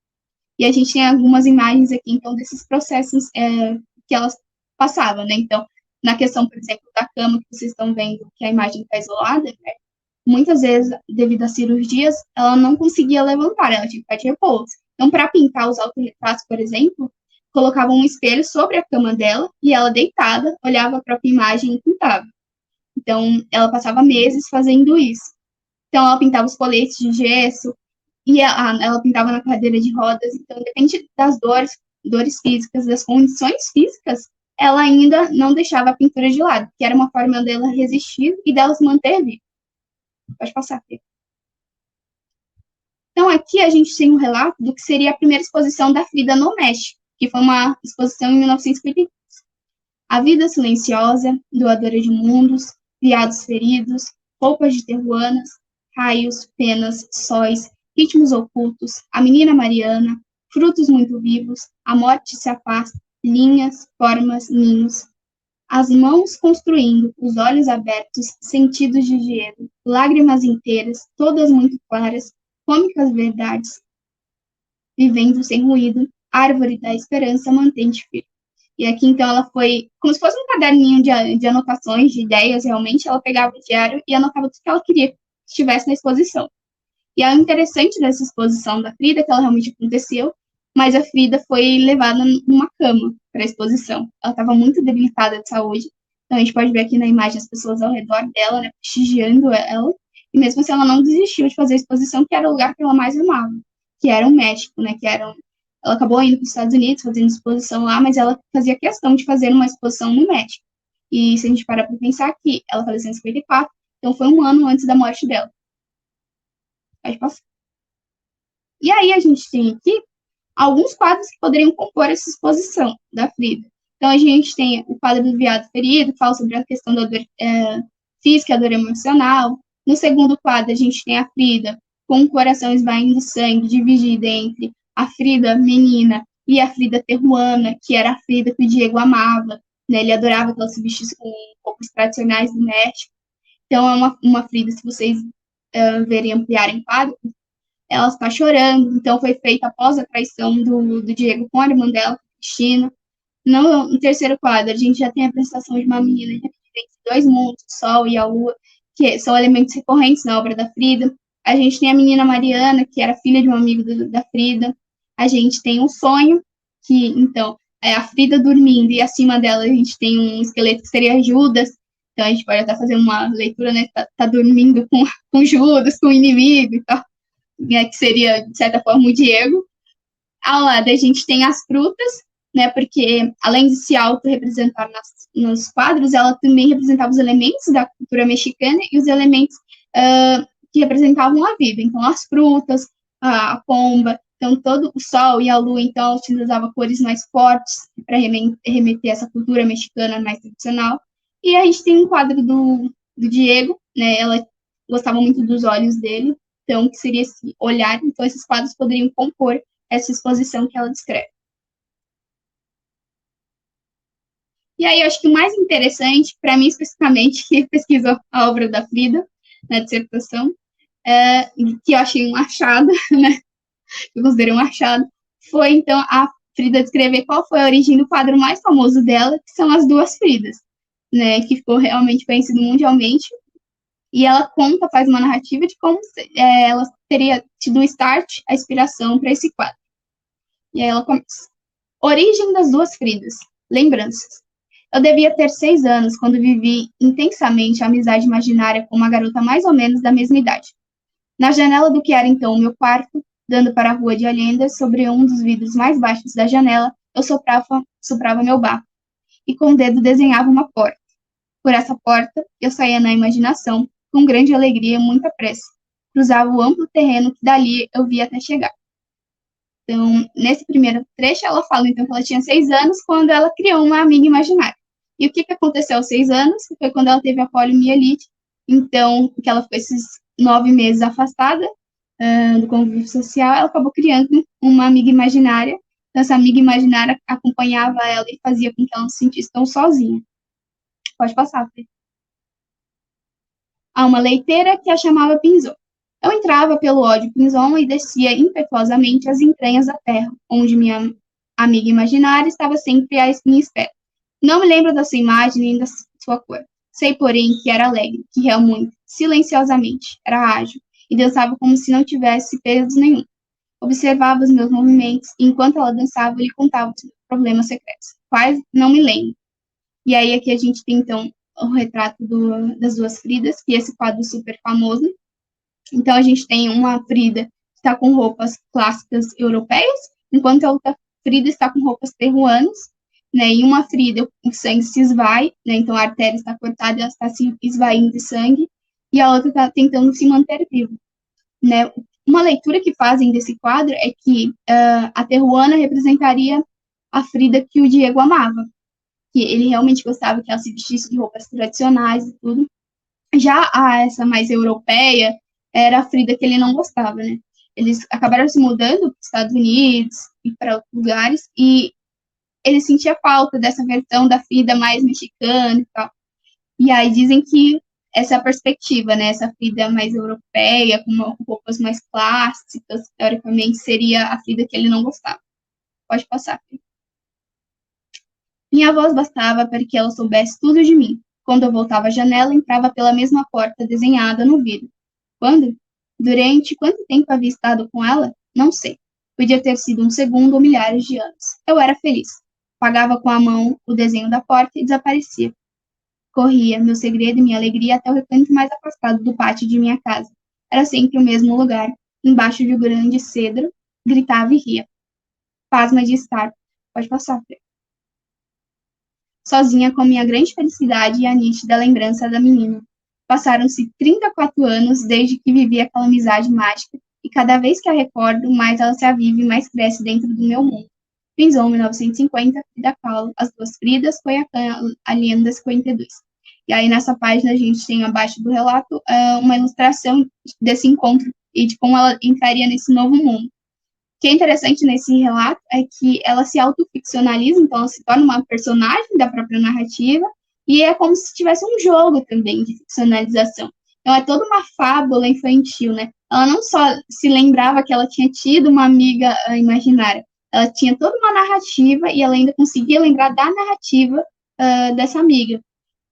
E a gente tem algumas imagens aqui, então, desses processos que ela passava, né? Então, na questão, por exemplo, da cama, que vocês estão vendo que a imagem está isolada, né? Muitas vezes, devido às cirurgias, ela não conseguia levantar, ela tinha que ficar de repouso. Então, para pintar os autorretratos, por exemplo, colocava um espelho sobre a cama dela e ela, deitada, olhava a própria imagem e pintava. Então, ela passava meses fazendo isso. Então, ela pintava os coletes de gesso e ela pintava na cadeira de rodas. Então, depende das dores físicas, das condições físicas, ela ainda não deixava a pintura de lado, que era uma forma dela resistir e dela se manter viva. Pode passar, Fê. Então, aqui a gente tem um relato do que seria a primeira exposição da Frida no México, que foi uma exposição em 1950. A vida silenciosa, doadora de mundos, viados feridos, roupas de terruanas, raios, penas, sóis, ritmos ocultos, a menina Mariana, frutos muito vivos, a morte se afasta, linhas, formas, ninhos. As mãos construindo, os olhos abertos, sentidos de gelo, lágrimas inteiras, todas muito claras, cômicas verdades, vivendo sem ruído, árvore da esperança mantente firme. E aqui, então, ela foi como se fosse um caderninho de anotações, de ideias, realmente. Ela pegava o diário e anotava tudo que ela queria que estivesse na exposição. E é interessante dessa exposição da Frida, que ela realmente aconteceu, mas a Frida foi levada numa cama para a exposição. Ela estava muito debilitada de saúde. Então, a gente pode ver aqui na imagem as pessoas ao redor dela, né, prestigiando ela. E mesmo assim, ela não desistiu de fazer a exposição, que era o lugar que ela mais amava, que era o México, né, que era ela acabou indo para os Estados Unidos, fazendo exposição lá, mas ela fazia questão de fazer uma exposição no México. E se a gente parar para pensar que ela faleceu em 54, então foi um ano antes da morte dela. Pode passar. E aí a gente tem aqui alguns quadros que poderiam compor essa exposição da Frida. Então a gente tem o quadro do Viado Ferido, que fala sobre a questão da dor física e a dor emocional. No segundo quadro a gente tem a Frida com o coração esvaindo sangue, dividida entre a Frida menina e a Frida terruana, que era a Frida que o Diego amava, né? Ele adorava que ela se vestisse com roupas tradicionais do México. Então é uma Frida, se vocês verem ampliarem quadro, ela está chorando. Então foi feita após a traição do Diego com a irmã dela, Cristina. No terceiro quadro, a gente já tem a apresentação de uma menina que entre dois mundos, o Sol e a Lua, que são elementos recorrentes na obra da Frida. A gente tem a menina Mariana, que era filha de um amigo da Frida. A gente tem um sonho, que, então, é a Frida dormindo, e acima dela a gente tem um esqueleto que seria Judas. Então, a gente pode até fazer uma leitura, né? Tá dormindo com Judas, com o inimigo e tal, né, que seria, de certa forma, o Diego. Ao lado, a gente tem as frutas, né, porque além de se auto-representar nos quadros, ela também representava os elementos da cultura mexicana e os elementos que representavam a vida. Então, as frutas, a pomba, então todo o sol e a lua, então, ela utilizava cores mais fortes para remeter a essa cultura mexicana mais tradicional. E a gente tem um quadro do Diego, né, ela gostava muito dos olhos dele, então, que seria esse olhar. Então, esses quadros poderiam compor essa exposição que ela descreve. E aí, eu acho que o mais interessante, para mim especificamente, que pesquisou a obra da Frida na dissertação, que eu achei um achado, né, que eu considerei um achado, foi, então, a Frida descrever qual foi a origem do quadro mais famoso dela, que são as duas Fridas, né, que ficou realmente conhecido mundialmente, e ela conta, faz uma narrativa de como ela teria tido o start, a inspiração para esse quadro. E aí ela começa. Origem das duas Fridas. Lembranças. Eu devia ter 6 anos quando vivi intensamente a amizade imaginária com uma garota mais ou menos da mesma idade. Na janela do que era então o meu quarto, dando para a rua de Alhendas, sobre um dos vidros mais baixos da janela, eu soprava meu bafo e com o dedo desenhava uma porta. Por essa porta, eu saía na imaginação, com grande alegria e muita pressa. Cruzava o amplo terreno que dali eu via até chegar. Então, nesse primeiro trecho, ela fala então que ela tinha 6 anos quando ela criou uma amiga imaginária. E o que aconteceu aos 6 anos? Foi quando ela teve a poliomielite, então, que ela ficou esses 9 meses afastada do convívio social, ela acabou criando uma amiga imaginária. Então, essa amiga imaginária acompanhava ela e fazia com que ela não se sentisse tão sozinha. Pode passar, Fê. A uma leiteira que a chamava Pinzon. Eu entrava pelo ódio Pinzon e descia impetuosamente as entranhas da terra, onde minha amiga imaginária estava sempre à minha espera. Não me lembro da sua imagem nem da sua cor. Sei, porém, que era alegre, que riu muito, silenciosamente, era ágil, e dançava como se não tivesse peso nenhum. Observava os meus movimentos, e enquanto ela dançava, eu lhe contava os meus problemas secretos. Quais? Não me lembro. E aí aqui a gente tem, então, o retrato das duas Fridas, que é esse quadro super famoso. Então, a gente tem uma Frida que está com roupas clássicas europeias, enquanto a outra Frida está com roupas peruanas, né? E uma Frida, o sangue se esvai, né? Então, a artéria está cortada e ela está se esvaindo de sangue, e a outra está tentando se manter viva, né? Uma leitura que fazem desse quadro é que a peruana representaria a Frida que o Diego amava, que ele realmente gostava que ela se vestisse de roupas tradicionais e tudo. Já essa mais europeia era a Frida que ele não gostava, né? Eles acabaram se mudando para os Estados Unidos e para outros lugares, e ele sentia falta dessa versão da Frida mais mexicana e tal. E aí dizem que essa é a perspectiva, né? Essa Frida mais europeia, com roupas mais clássicas, teoricamente, seria a Frida que ele não gostava. Pode passar, Frida. Minha voz bastava para que ela soubesse tudo de mim. Quando eu voltava à janela, entrava pela mesma porta desenhada no vidro. Quando? Durante quanto tempo havia estado com ela? Não sei. Podia ter sido um segundo ou milhares de anos. Eu era feliz. Pagava com a mão o desenho da porta e desaparecia. Corria, meu segredo e minha alegria, até o recanto mais afastado do pátio de minha casa. Era sempre o mesmo lugar, embaixo de um grande cedro, gritava e ria. Pasma de estar. Pode passar, Fê. Sozinha com minha grande felicidade e a nítida lembrança da menina. Passaram-se 34 anos desde que vivi aquela amizade mágica, e cada vez que a recordo, mais ela se aviva e mais cresce dentro do meu mundo. Pinzon, 1950, Frida Kahlo, As Duas Fridas, Coiacã, Alienda, 52. E aí, nessa página, a gente tem abaixo do relato uma ilustração desse encontro e de como ela entraria nesse novo mundo. O que é interessante nesse relato é que ela se autoficcionaliza, então ela se torna uma personagem da própria narrativa, e é como se tivesse um jogo também de ficcionalização. Então é toda uma fábula infantil, né? Ela não só se lembrava que ela tinha tido uma amiga imaginária, ela tinha toda uma narrativa e ela ainda conseguia lembrar da narrativa dessa amiga.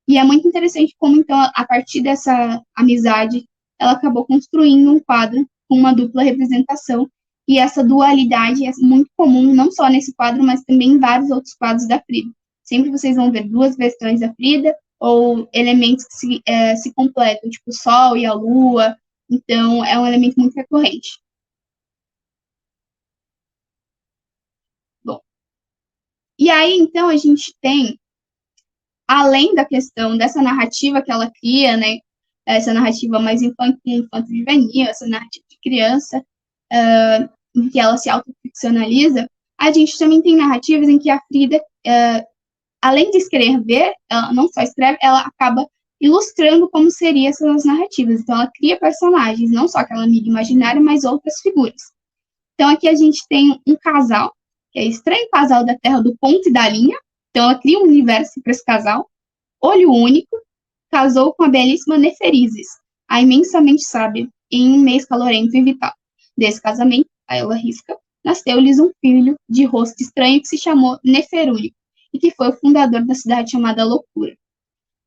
E é muito interessante como, então, a partir dessa amizade, ela acabou construindo um quadro com uma dupla representação. E essa dualidade é muito comum, não só nesse quadro, mas também em vários outros quadros da Frida. Sempre vocês vão ver duas versões da Frida, ou elementos que se completam, tipo o Sol e a Lua. Então, é um elemento muito recorrente. Bom, e aí, então, a gente tem, além da questão dessa narrativa que ela cria, né, essa narrativa mais infantil, infanto-juvenil, essa narrativa de criança, em que ela se autoficcionaliza, a gente também tem narrativas em que a Frida, além de escrever, ela não só escreve, ela acaba ilustrando como seriam essas narrativas. Então, ela cria personagens, não só aquela amiga imaginária, mas outras figuras. Então, aqui a gente tem um casal, que é o Estranho Casal da Terra do Ponto e da Linha. Então, ela cria um universo para esse casal. Olho Único casou com a belíssima Neferizes, a imensamente sábia, em um mês calorento e vital. Desse casamento, a ela risca, nasceu-lhes um filho de rosto estranho que se chamou Neferúnico e que foi o fundador da cidade chamada Loucura.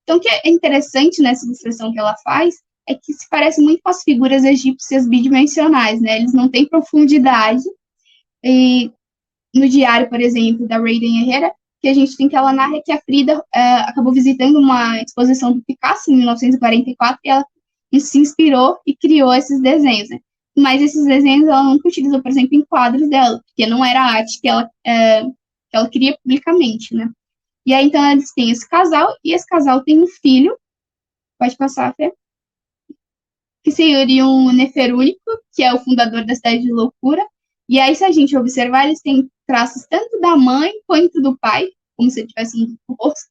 Então, o que é interessante nessa ilustração que ela faz é que se parece muito com as figuras egípcias bidimensionais, né? Eles não têm profundidade. E no diário, por exemplo, da Raiden Herrera, que a gente tem que ela narra que a Frida acabou visitando uma exposição do Picasso em 1944 e ela se inspirou e criou esses desenhos, né? Mas esses desenhos ela nunca utilizou, por exemplo, em quadros dela, porque não era a arte que ela queria publicamente, né? E aí, então, eles têm esse casal, e esse casal tem um filho, pode passar, Fê, que seria um Neferúnico, que é o fundador da Cidade de Loucura. E aí, se a gente observar, eles têm traços tanto da mãe quanto do pai, como se tivessem um rosto.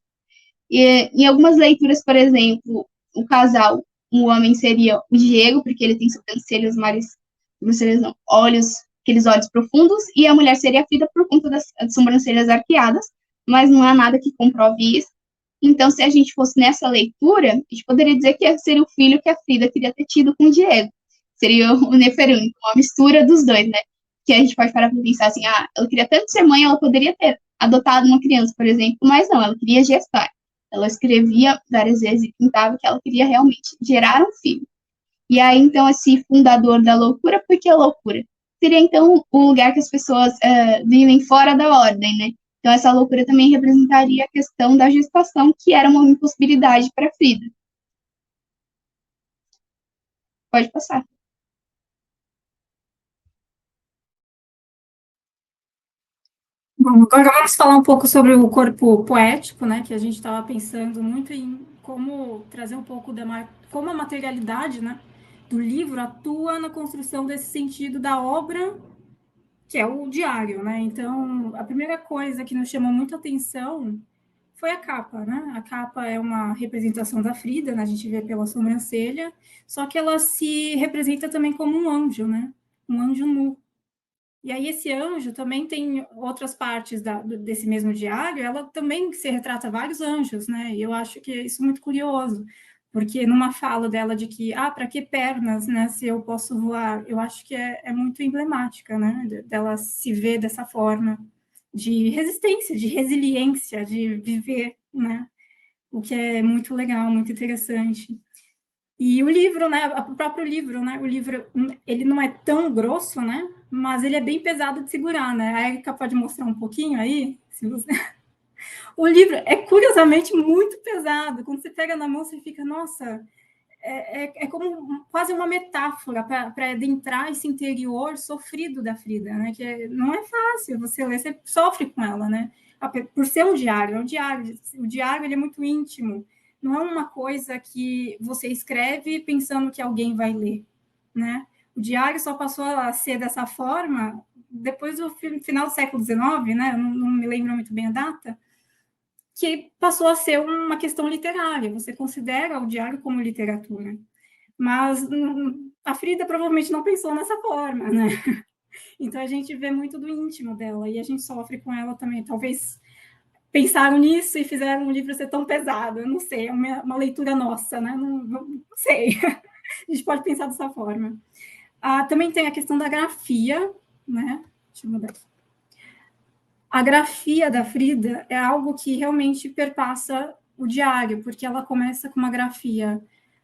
E em algumas leituras, por exemplo, o casal, um homem seria o Diego, porque ele tem sobrancelhas mais, sobrancelhas não, olhos, aqueles olhos profundos, e a mulher seria a Frida por conta das sobrancelhas arqueadas, mas não há nada que comprove isso. Então, se a gente fosse nessa leitura, a gente poderia dizer que seria o filho que a Frida queria ter tido com o Diego. Seria o Neferúnico, uma mistura dos dois, né? Que a gente pode parar para pensar assim, ela queria tanto ser mãe, ela poderia ter adotado uma criança, por exemplo, mas não, ela queria gestar. Ela escrevia várias vezes e pintava que ela queria realmente gerar um filho. E aí, então, esse fundador da loucura, por que loucura? Seria, então, o lugar que as pessoas vivem fora da ordem, né? Então, essa loucura também representaria a questão da gestação, que era uma impossibilidade para Frida. Pode passar. Bom, agora vamos falar um pouco sobre o corpo poético, né? Que a gente estava pensando muito em como trazer um pouco como a materialidade, né, do livro atua na construção desse sentido da obra, que é o diário, né? Então, a primeira coisa que nos chamou muita atenção foi a capa, né? A capa é uma representação da Frida, né? A gente vê pela sobrancelha, só que ela se representa também como um anjo, né? Um anjo nu. E aí esse anjo também tem outras partes desse mesmo diário, ela também se retrata vários anjos, né? E eu acho que isso é muito curioso, porque numa fala dela de que, para que pernas, né, se eu posso voar, eu acho que é muito emblemática, né? Dela se ver dessa forma de resistência, de resiliência, de viver, né? O que é muito legal, muito interessante. E o livro, né, o próprio livro, né, o livro, ele não é tão grosso, né, mas ele é bem pesado de segurar, né, a Erika pode mostrar um pouquinho aí, se você... O livro é curiosamente muito pesado, quando você pega na mão você fica, nossa, é como quase uma metáfora para adentrar esse interior sofrido da Frida, né, que não é fácil você ler, você sofre com ela, né, por ser um diário, o diário ele é muito íntimo, não é uma coisa que você escreve pensando que alguém vai ler, né? O diário só passou a ser dessa forma depois do final do século XIX, né? Não me lembro muito bem a data, que passou a ser uma questão literária. Você considera o diário como literatura. Mas a Frida provavelmente não pensou nessa forma, né? Então a gente vê muito do íntimo dela e a gente sofre com ela também. Talvez pensaram nisso e fizeram um livro ser tão pesado. Eu não sei, é uma leitura nossa, né? Não sei. A gente pode pensar dessa forma. Também tem a questão da grafia, né? Deixa eu mudar aqui. A grafia da Frida é algo que realmente perpassa o diário, porque ela começa com uma grafia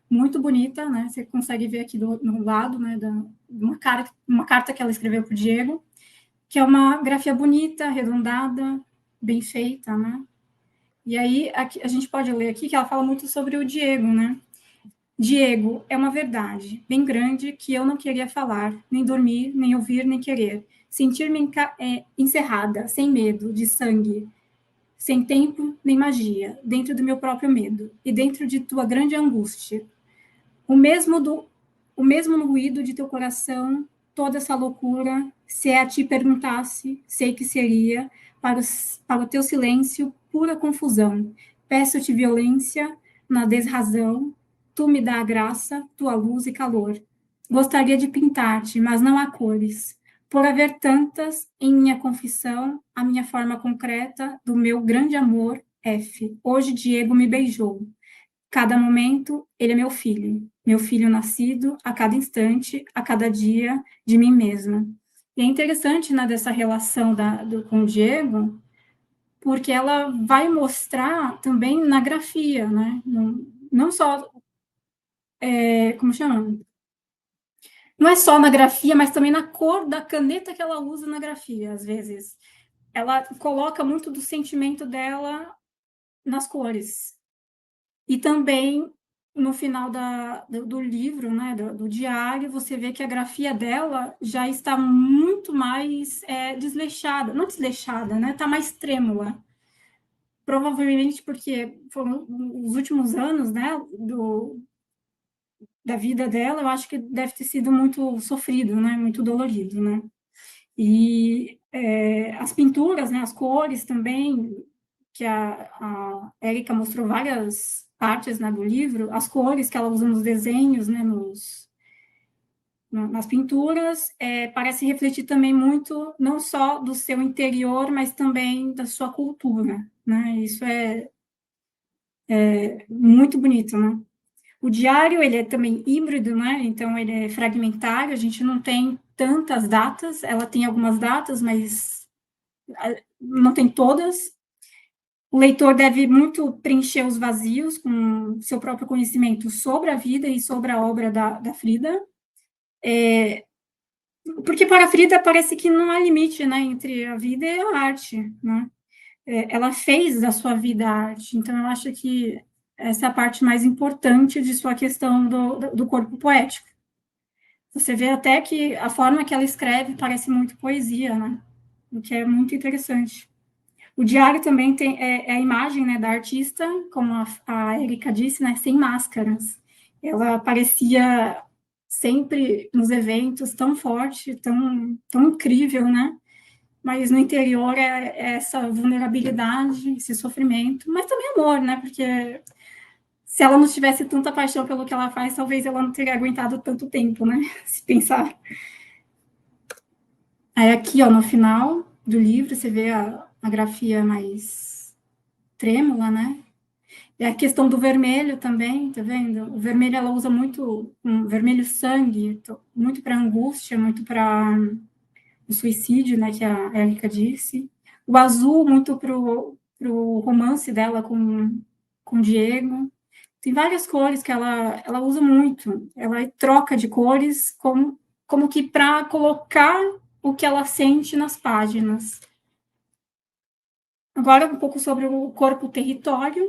muito bonita, né? Você consegue ver aqui no lado, né? Uma carta que ela escreveu para o Diego, que é uma grafia bonita, arredondada, bem feita, né? E aí a gente pode ler aqui que ela fala muito sobre o Diego, né? Diego, é uma verdade bem grande que eu não queria falar, nem dormir, nem ouvir, nem querer. Sentir-me encerrada, sem medo, de sangue, sem tempo nem magia, dentro do meu próprio medo e dentro de tua grande angústia. O mesmo, o mesmo no ruído de teu coração, toda essa loucura, se a ti perguntasse, sei que seria, para o teu silêncio, pura confusão. Peço-te violência, na desrazão, tu me dá a graça, tua luz e calor. Gostaria de pintar-te, mas não há cores. Por haver tantas, em minha confissão, a minha forma concreta do meu grande amor, F. Hoje Diego me beijou. Cada momento, ele é meu filho nascido a cada instante, a cada dia, de mim mesma. E é interessante, né, dessa relação com o Diego, porque ela vai mostrar também na grafia, né? Não só, como chama? Não é só na grafia, mas também na cor da caneta que ela usa na grafia, às vezes. Ela coloca muito do sentimento dela nas cores. E também, no final do livro, né, do diário, você vê que a grafia dela já está muito mais desleixada. Não desleixada, né? Está mais trêmula. Provavelmente porque foram os últimos anos, né, da vida dela, eu acho que deve ter sido muito sofrido, né, muito dolorido, né. E as pinturas, né, as cores também, que a Érica mostrou várias partes, né, do livro, as cores que ela usa nos desenhos, né, nas pinturas, parece refletir também muito, não só do seu interior, mas também da sua cultura, né, isso é muito bonito, né. O diário, ele é também híbrido, né? Então, ele é fragmentário, a gente não tem tantas datas, ela tem algumas datas, mas não tem todas. O leitor deve muito preencher os vazios com seu próprio conhecimento sobre a vida e sobre a obra da Frida. Porque para a Frida parece que não há limite, né, entre a vida e a arte, né? Ela fez da sua vida arte, então eu acho que essa é a parte mais importante de sua questão do corpo poético. Você vê até que a forma que ela escreve parece muito poesia, né? O que é muito interessante. O diário também tem a imagem, né, da artista, como a Erika disse, né, sem máscaras. Ela aparecia sempre nos eventos tão forte, tão incrível, né? Mas no interior é essa vulnerabilidade, esse sofrimento, mas também amor, né? Porque se ela não tivesse tanta paixão pelo que ela faz, talvez ela não teria aguentado tanto tempo, né? Se pensar. Aí aqui, ó, no final do livro, você vê a grafia mais trêmula, né? E a questão do vermelho também, tá vendo? O vermelho ela usa muito, vermelho sangue, muito para angústia, muito para o suicídio, né, que a Erika disse. O azul, muito pro romance dela com o Diego. Tem várias cores que ela usa muito. Ela troca de cores como que para colocar o que ela sente nas páginas. Agora, um pouco sobre o corpo-território,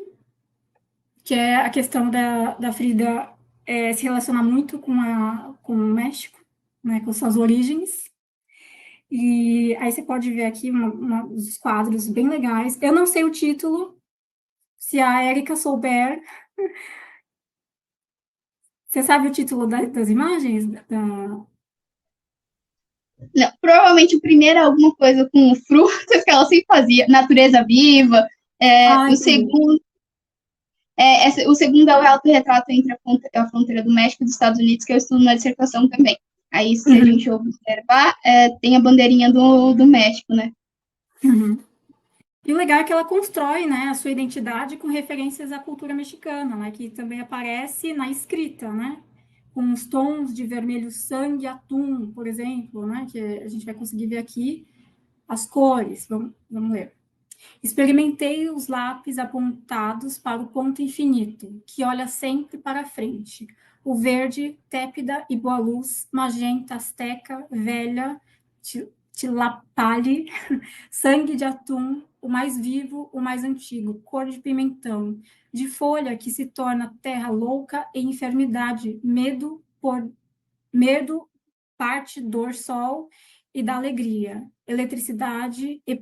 que é a questão da Frida se relacionar muito com o México, né, com suas origens. E aí você pode ver aqui uns quadros bem legais. Eu não sei o título, se a Erika souber. Você sabe o título das imagens? Não, provavelmente o primeiro é alguma coisa com frutas que ela sempre fazia, natureza viva. O Entendi. segundo o segundo é o autorretrato entre a fronteira do México e dos Estados Unidos, que eu estudo na dissertação também. Aí, se a Uhum, gente observar, tem a bandeirinha do México, né? uhum. E o legal é que ela constrói, né, a sua identidade com referências à cultura mexicana, né, que também aparece na escrita, né, com os tons de vermelho sangue e atum, por exemplo, né, que a gente vai conseguir ver aqui, as cores, vamos ler. Experimentei os lápis apontados para o ponto infinito, que olha sempre para frente. O verde, tépida e boa luz, magenta, asteca, velha, tilapale, sangue de atum, o mais vivo, o mais antigo, cor de pimentão, de folha que se torna terra louca e enfermidade, medo, parte, dor, sol e da alegria, eletricidade e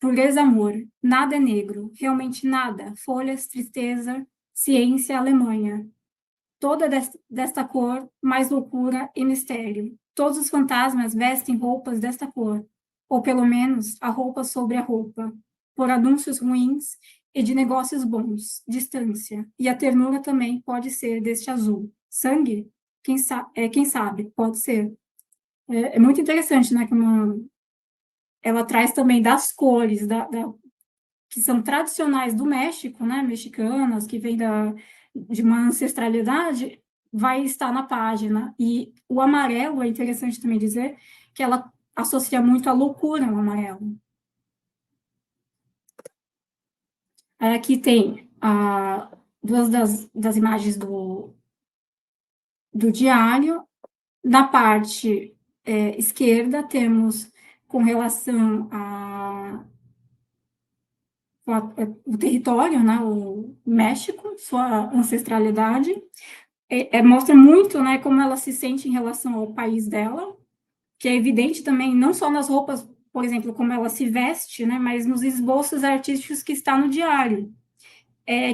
pureza, amor. Nada é negro, realmente nada. Folhas, tristeza, ciência, Alemanha. Toda desta cor, mais loucura e mistério. Todos os fantasmas vestem roupas desta cor, ou pelo menos a roupa sobre a roupa, por anúncios ruins e de negócios bons, distância, e a ternura também pode ser deste azul. Sangue? Quem sabe, pode ser. É muito interessante, né, que ela traz também das cores, que são tradicionais do México, né, mexicanas, que vem de uma ancestralidade, vai estar na página. E o amarelo, é interessante também dizer, que ela associa muito à loucura o amarelo. Aqui tem duas das imagens do diário. Na parte esquerda, temos com relação o território, né, o México, sua ancestralidade, mostra muito, né, como ela se sente em relação ao país dela, que é evidente também, não só nas roupas, por exemplo, como ela se veste, né, mas nos esboços artísticos que está no diário,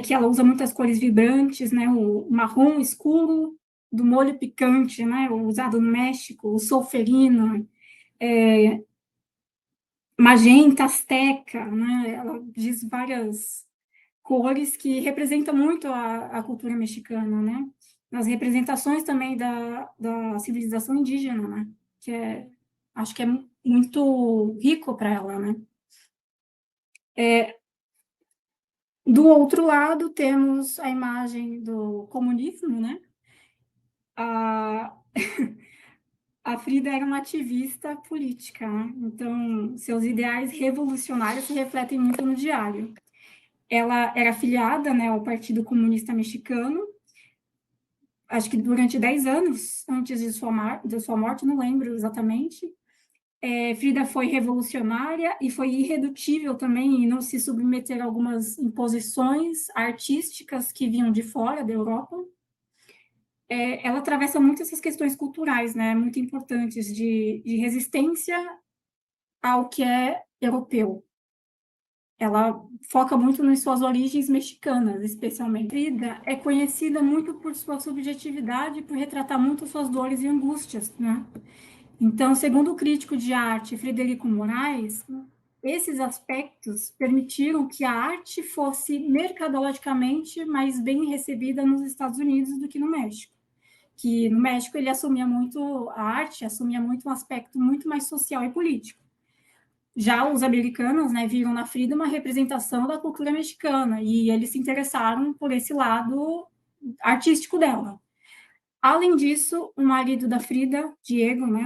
que ela usa muitas cores vibrantes, né, o marrom escuro, do molho picante, né, usado no México, o solferino, magenta, azteca, né, ela diz várias cores que representam muito a cultura mexicana, né? Nas representações também da civilização indígena, né? Que acho que é muito rico para ela, né? Do outro lado, temos a imagem do comunismo, né? A, a Frida era uma ativista política, né? Então, seus ideais revolucionários se refletem muito no diário. Ela era afiliada, né, ao Partido Comunista Mexicano, acho que durante 10 anos antes de sua morte, não lembro exatamente. Frida foi revolucionária e foi irredutível também em não se submeter a algumas imposições artísticas que vinham de fora da Europa. Ela atravessa muito essas questões culturais, né, muito importantes de resistência ao que é europeu. Ela foca muito nas suas origens mexicanas, especialmente. Frida é conhecida muito por sua subjetividade, por retratar muito suas dores e angústias, né? Então, segundo o crítico de arte Frederico Moraes, esses aspectos permitiram que a arte fosse mercadologicamente mais bem recebida nos Estados Unidos do que no México. Que no México ele assumia muito a arte, assumia muito um aspecto muito mais social e político. Já os americanos, né, viram na Frida uma representação da cultura mexicana e eles se interessaram por esse lado artístico dela. Além disso, o marido da Frida, Diego, né,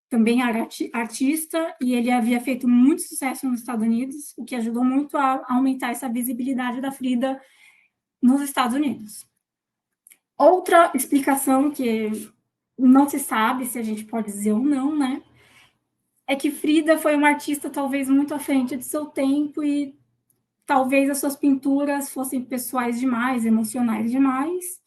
também era artista e ele havia feito muito sucesso nos Estados Unidos, o que ajudou muito a aumentar essa visibilidade da Frida nos Estados Unidos. Outra explicação que não se sabe se a gente pode dizer ou não, né, é que Frida foi uma artista talvez muito à frente de seu tempo e talvez as suas pinturas fossem pessoais demais, emocionais demais,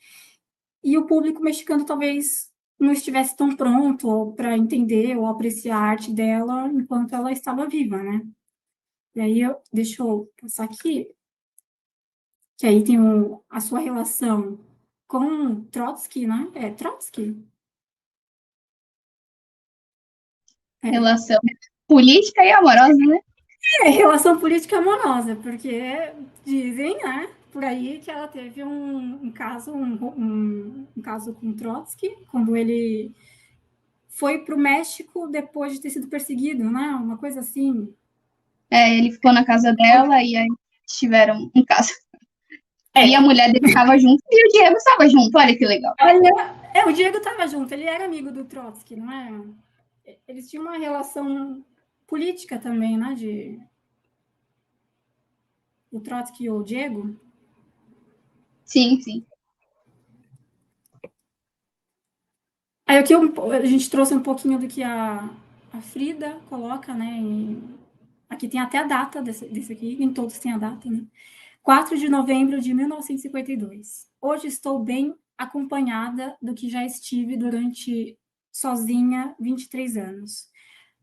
e o público mexicano talvez não estivesse tão pronto para entender ou apreciar a arte dela enquanto ela estava viva, né? E aí, deixa eu passar aqui, que aí tem a sua relação com Trotsky, né? Trotsky? Relação política e amorosa, né? Relação política amorosa, porque dizem, né, por aí que ela teve um caso com Trotsky, quando ele foi para o México depois de ter sido perseguido, né? Uma coisa assim. Ele ficou na casa dela e aí tiveram um caso. E a É, mulher dele estava junto e o Diego estava junto. Olha que legal. o Diego estava junto, ele era amigo do Trotsky, não é? Eles tinham uma relação política também, né? O Trotsky e o Diego. Sim, sim. Aí aqui a gente trouxe um pouquinho do que a Frida coloca, né? Aqui tem até a data desse aqui, em todos tem a data, né? 4 de novembro de 1952. Hoje estou bem acompanhada do que já estive durante sozinha 23 anos.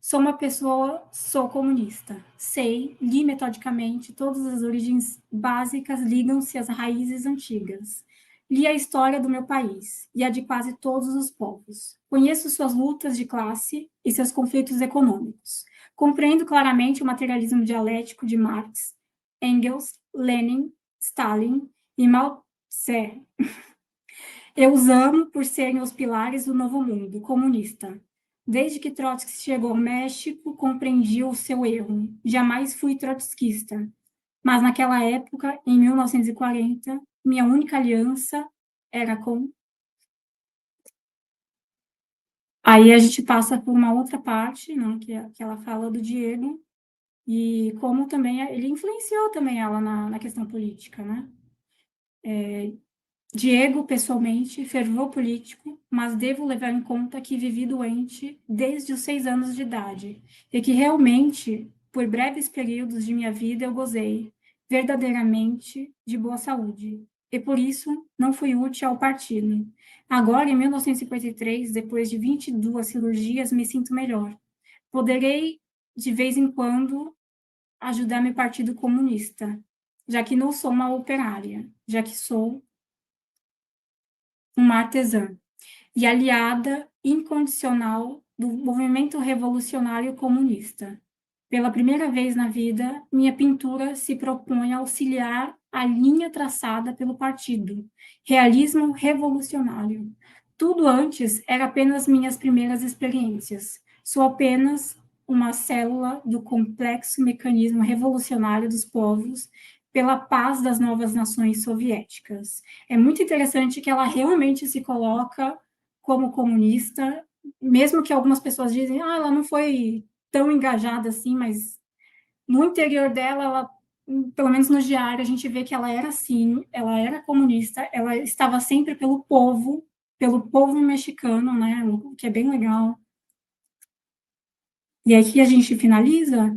Sou comunista. Sei, li metodicamente, todas as origens básicas ligam-se às raízes antigas. Li a história do meu país e a de quase todos os povos. Conheço suas lutas de classe e seus conflitos econômicos. Compreendo claramente o materialismo dialético de Marx, Engels Lenin, Stalin e Mao Tse. Eu os amo por serem os pilares do novo mundo comunista. Desde que Trotsky chegou ao México, compreendi o seu erro. Jamais fui trotskista. Mas naquela época, em 1940, minha única aliança era com. Aí a gente passa por uma outra parte, né, que ela fala do Diego, e como também ele influenciou também ela na questão política, né? Diego, pessoalmente, fervor político, mas devo levar em conta que vivi doente desde os 6 anos de idade, e que realmente, por breves períodos de minha vida, eu gozei, verdadeiramente, de boa saúde, e por isso não fui útil ao partido. Agora, em 1953, depois de 22 cirurgias, me sinto melhor. Poderei, de vez em quando, ajudar meu partido comunista, já que não sou uma operária, já que sou uma artesã e aliada incondicional do movimento revolucionário comunista. Pela primeira vez na vida, minha pintura se propõe a auxiliar a linha traçada pelo partido, realismo revolucionário. Tudo antes era apenas minhas primeiras experiências. Sou apenas uma célula do complexo mecanismo revolucionário dos povos pela paz das novas nações soviéticas. É muito interessante que ela realmente se coloca como comunista, mesmo que algumas pessoas dizem, ela não foi tão engajada assim, mas no interior dela, ela, pelo menos no diário, a gente vê que ela era assim, ela era comunista, ela estava sempre pelo povo mexicano, né, o que é bem legal. E aqui a gente finaliza.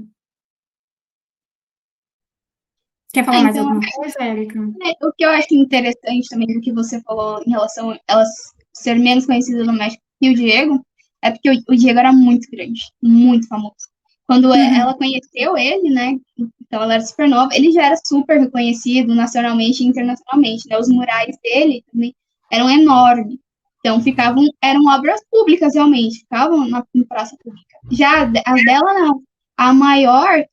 Quer falar mais Então, alguma coisa, Érica? o que eu acho interessante também do que você falou em relação a ela ser menos conhecida no México que o Diego, é porque o Diego era muito grande, muito famoso. Quando ela conheceu ele, né, então ela era super nova, ele já era super reconhecido nacionalmente e internacionalmente, né, os murais dele também eram enormes, então eram obras públicas realmente, ficavam na praça pública. Já as dela não, a maior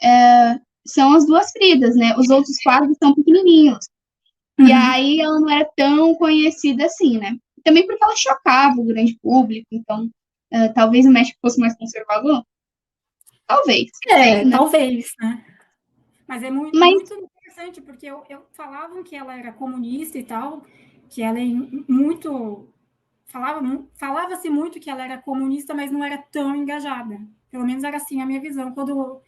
são as duas Fridas, né, os outros quadros são pequenininhos, e aí ela não era tão conhecida assim, né? Também porque ela chocava o grande público, então talvez o México fosse mais conservador. Talvez, sei, né? Talvez, né? Mas é muito, Mas, muito interessante, porque eu falavam que ela era comunista e tal, que ela é muito. Falava-se muito que ela era comunista, mas não era tão engajada. Pelo menos era assim a minha visão quando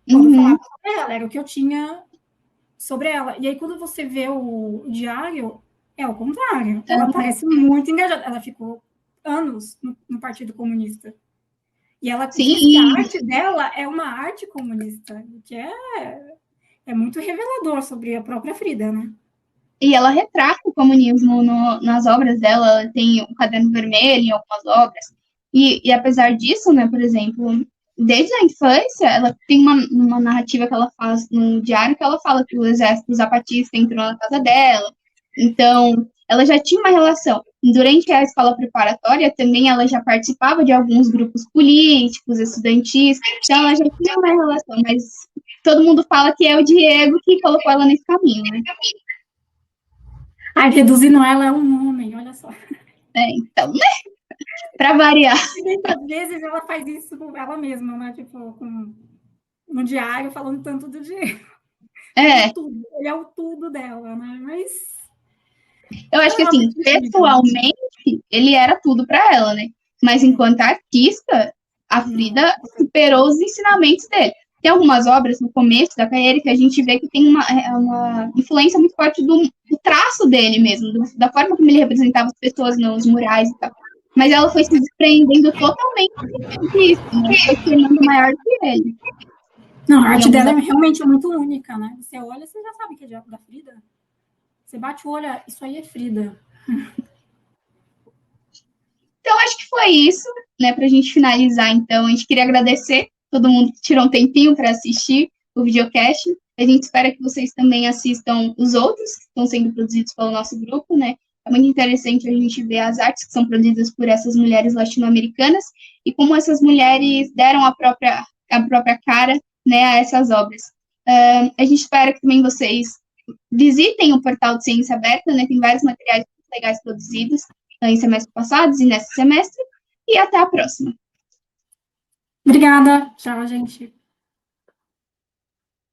uhum, falava sobre ela, era o que eu tinha sobre ela. E aí, quando você vê o diário, é o contrário. Ela parece muito engajada. Ela ficou anos no Partido Comunista. E ela diz que a sim, arte dela é uma arte comunista, que é muito revelador sobre a própria Frida, né? e ela retrata o comunismo nas obras dela, ela tem o Caderno Vermelho em algumas obras. E apesar disso, né, por exemplo, desde a infância, ela tem uma narrativa que ela faz no diário que ela fala que o exército zapatista entrou na casa dela. Então, ela já tinha uma relação. Durante a escola preparatória, também ela já participava de alguns grupos políticos, estudantis, então ela já tinha uma relação, mas todo mundo fala que é o Diego que colocou ela nesse caminho, né? Ai, reduzindo ela é um homem, olha só. Então, né? Para variar. E muitas vezes ela faz isso com ela mesma, né? Tipo, no diário, falando tanto do Diego. Como É, tudo. Ele é o tudo dela, né? Mas eu acho que ela é assim, muito inteligente. pessoalmente, ele era tudo para ela, né? Mas enquanto artista, a Frida superou os ensinamentos dele. Tem algumas obras no começo da carreira que a gente vê que tem uma influência muito forte do traço dele mesmo, da forma como ele representava as pessoas nos murais e tal. Mas ela foi se desprendendo totalmente disso, né? Foi se tornando maior que ele. Não, a Em arte alguns dela é realmente muito única, né? Você olha, você já sabe que é da Frida. Você bate o olho, isso aí é Frida. Então, acho que foi isso, né, para a gente finalizar. Então, a gente queria agradecer todo mundo que tirou um tempinho para assistir o videocast. A gente espera que vocês também assistam os outros que estão sendo produzidos pelo nosso grupo, né? É muito interessante a gente ver as artes que são produzidas por essas mulheres latino-americanas e como essas mulheres deram a própria cara, né, a essas obras. A gente espera que também vocês visitem o portal de Ciência Aberta, né? Tem vários materiais legais produzidos em semestres passados e nesse semestre. E até a próxima. Obrigada. Tchau, gente.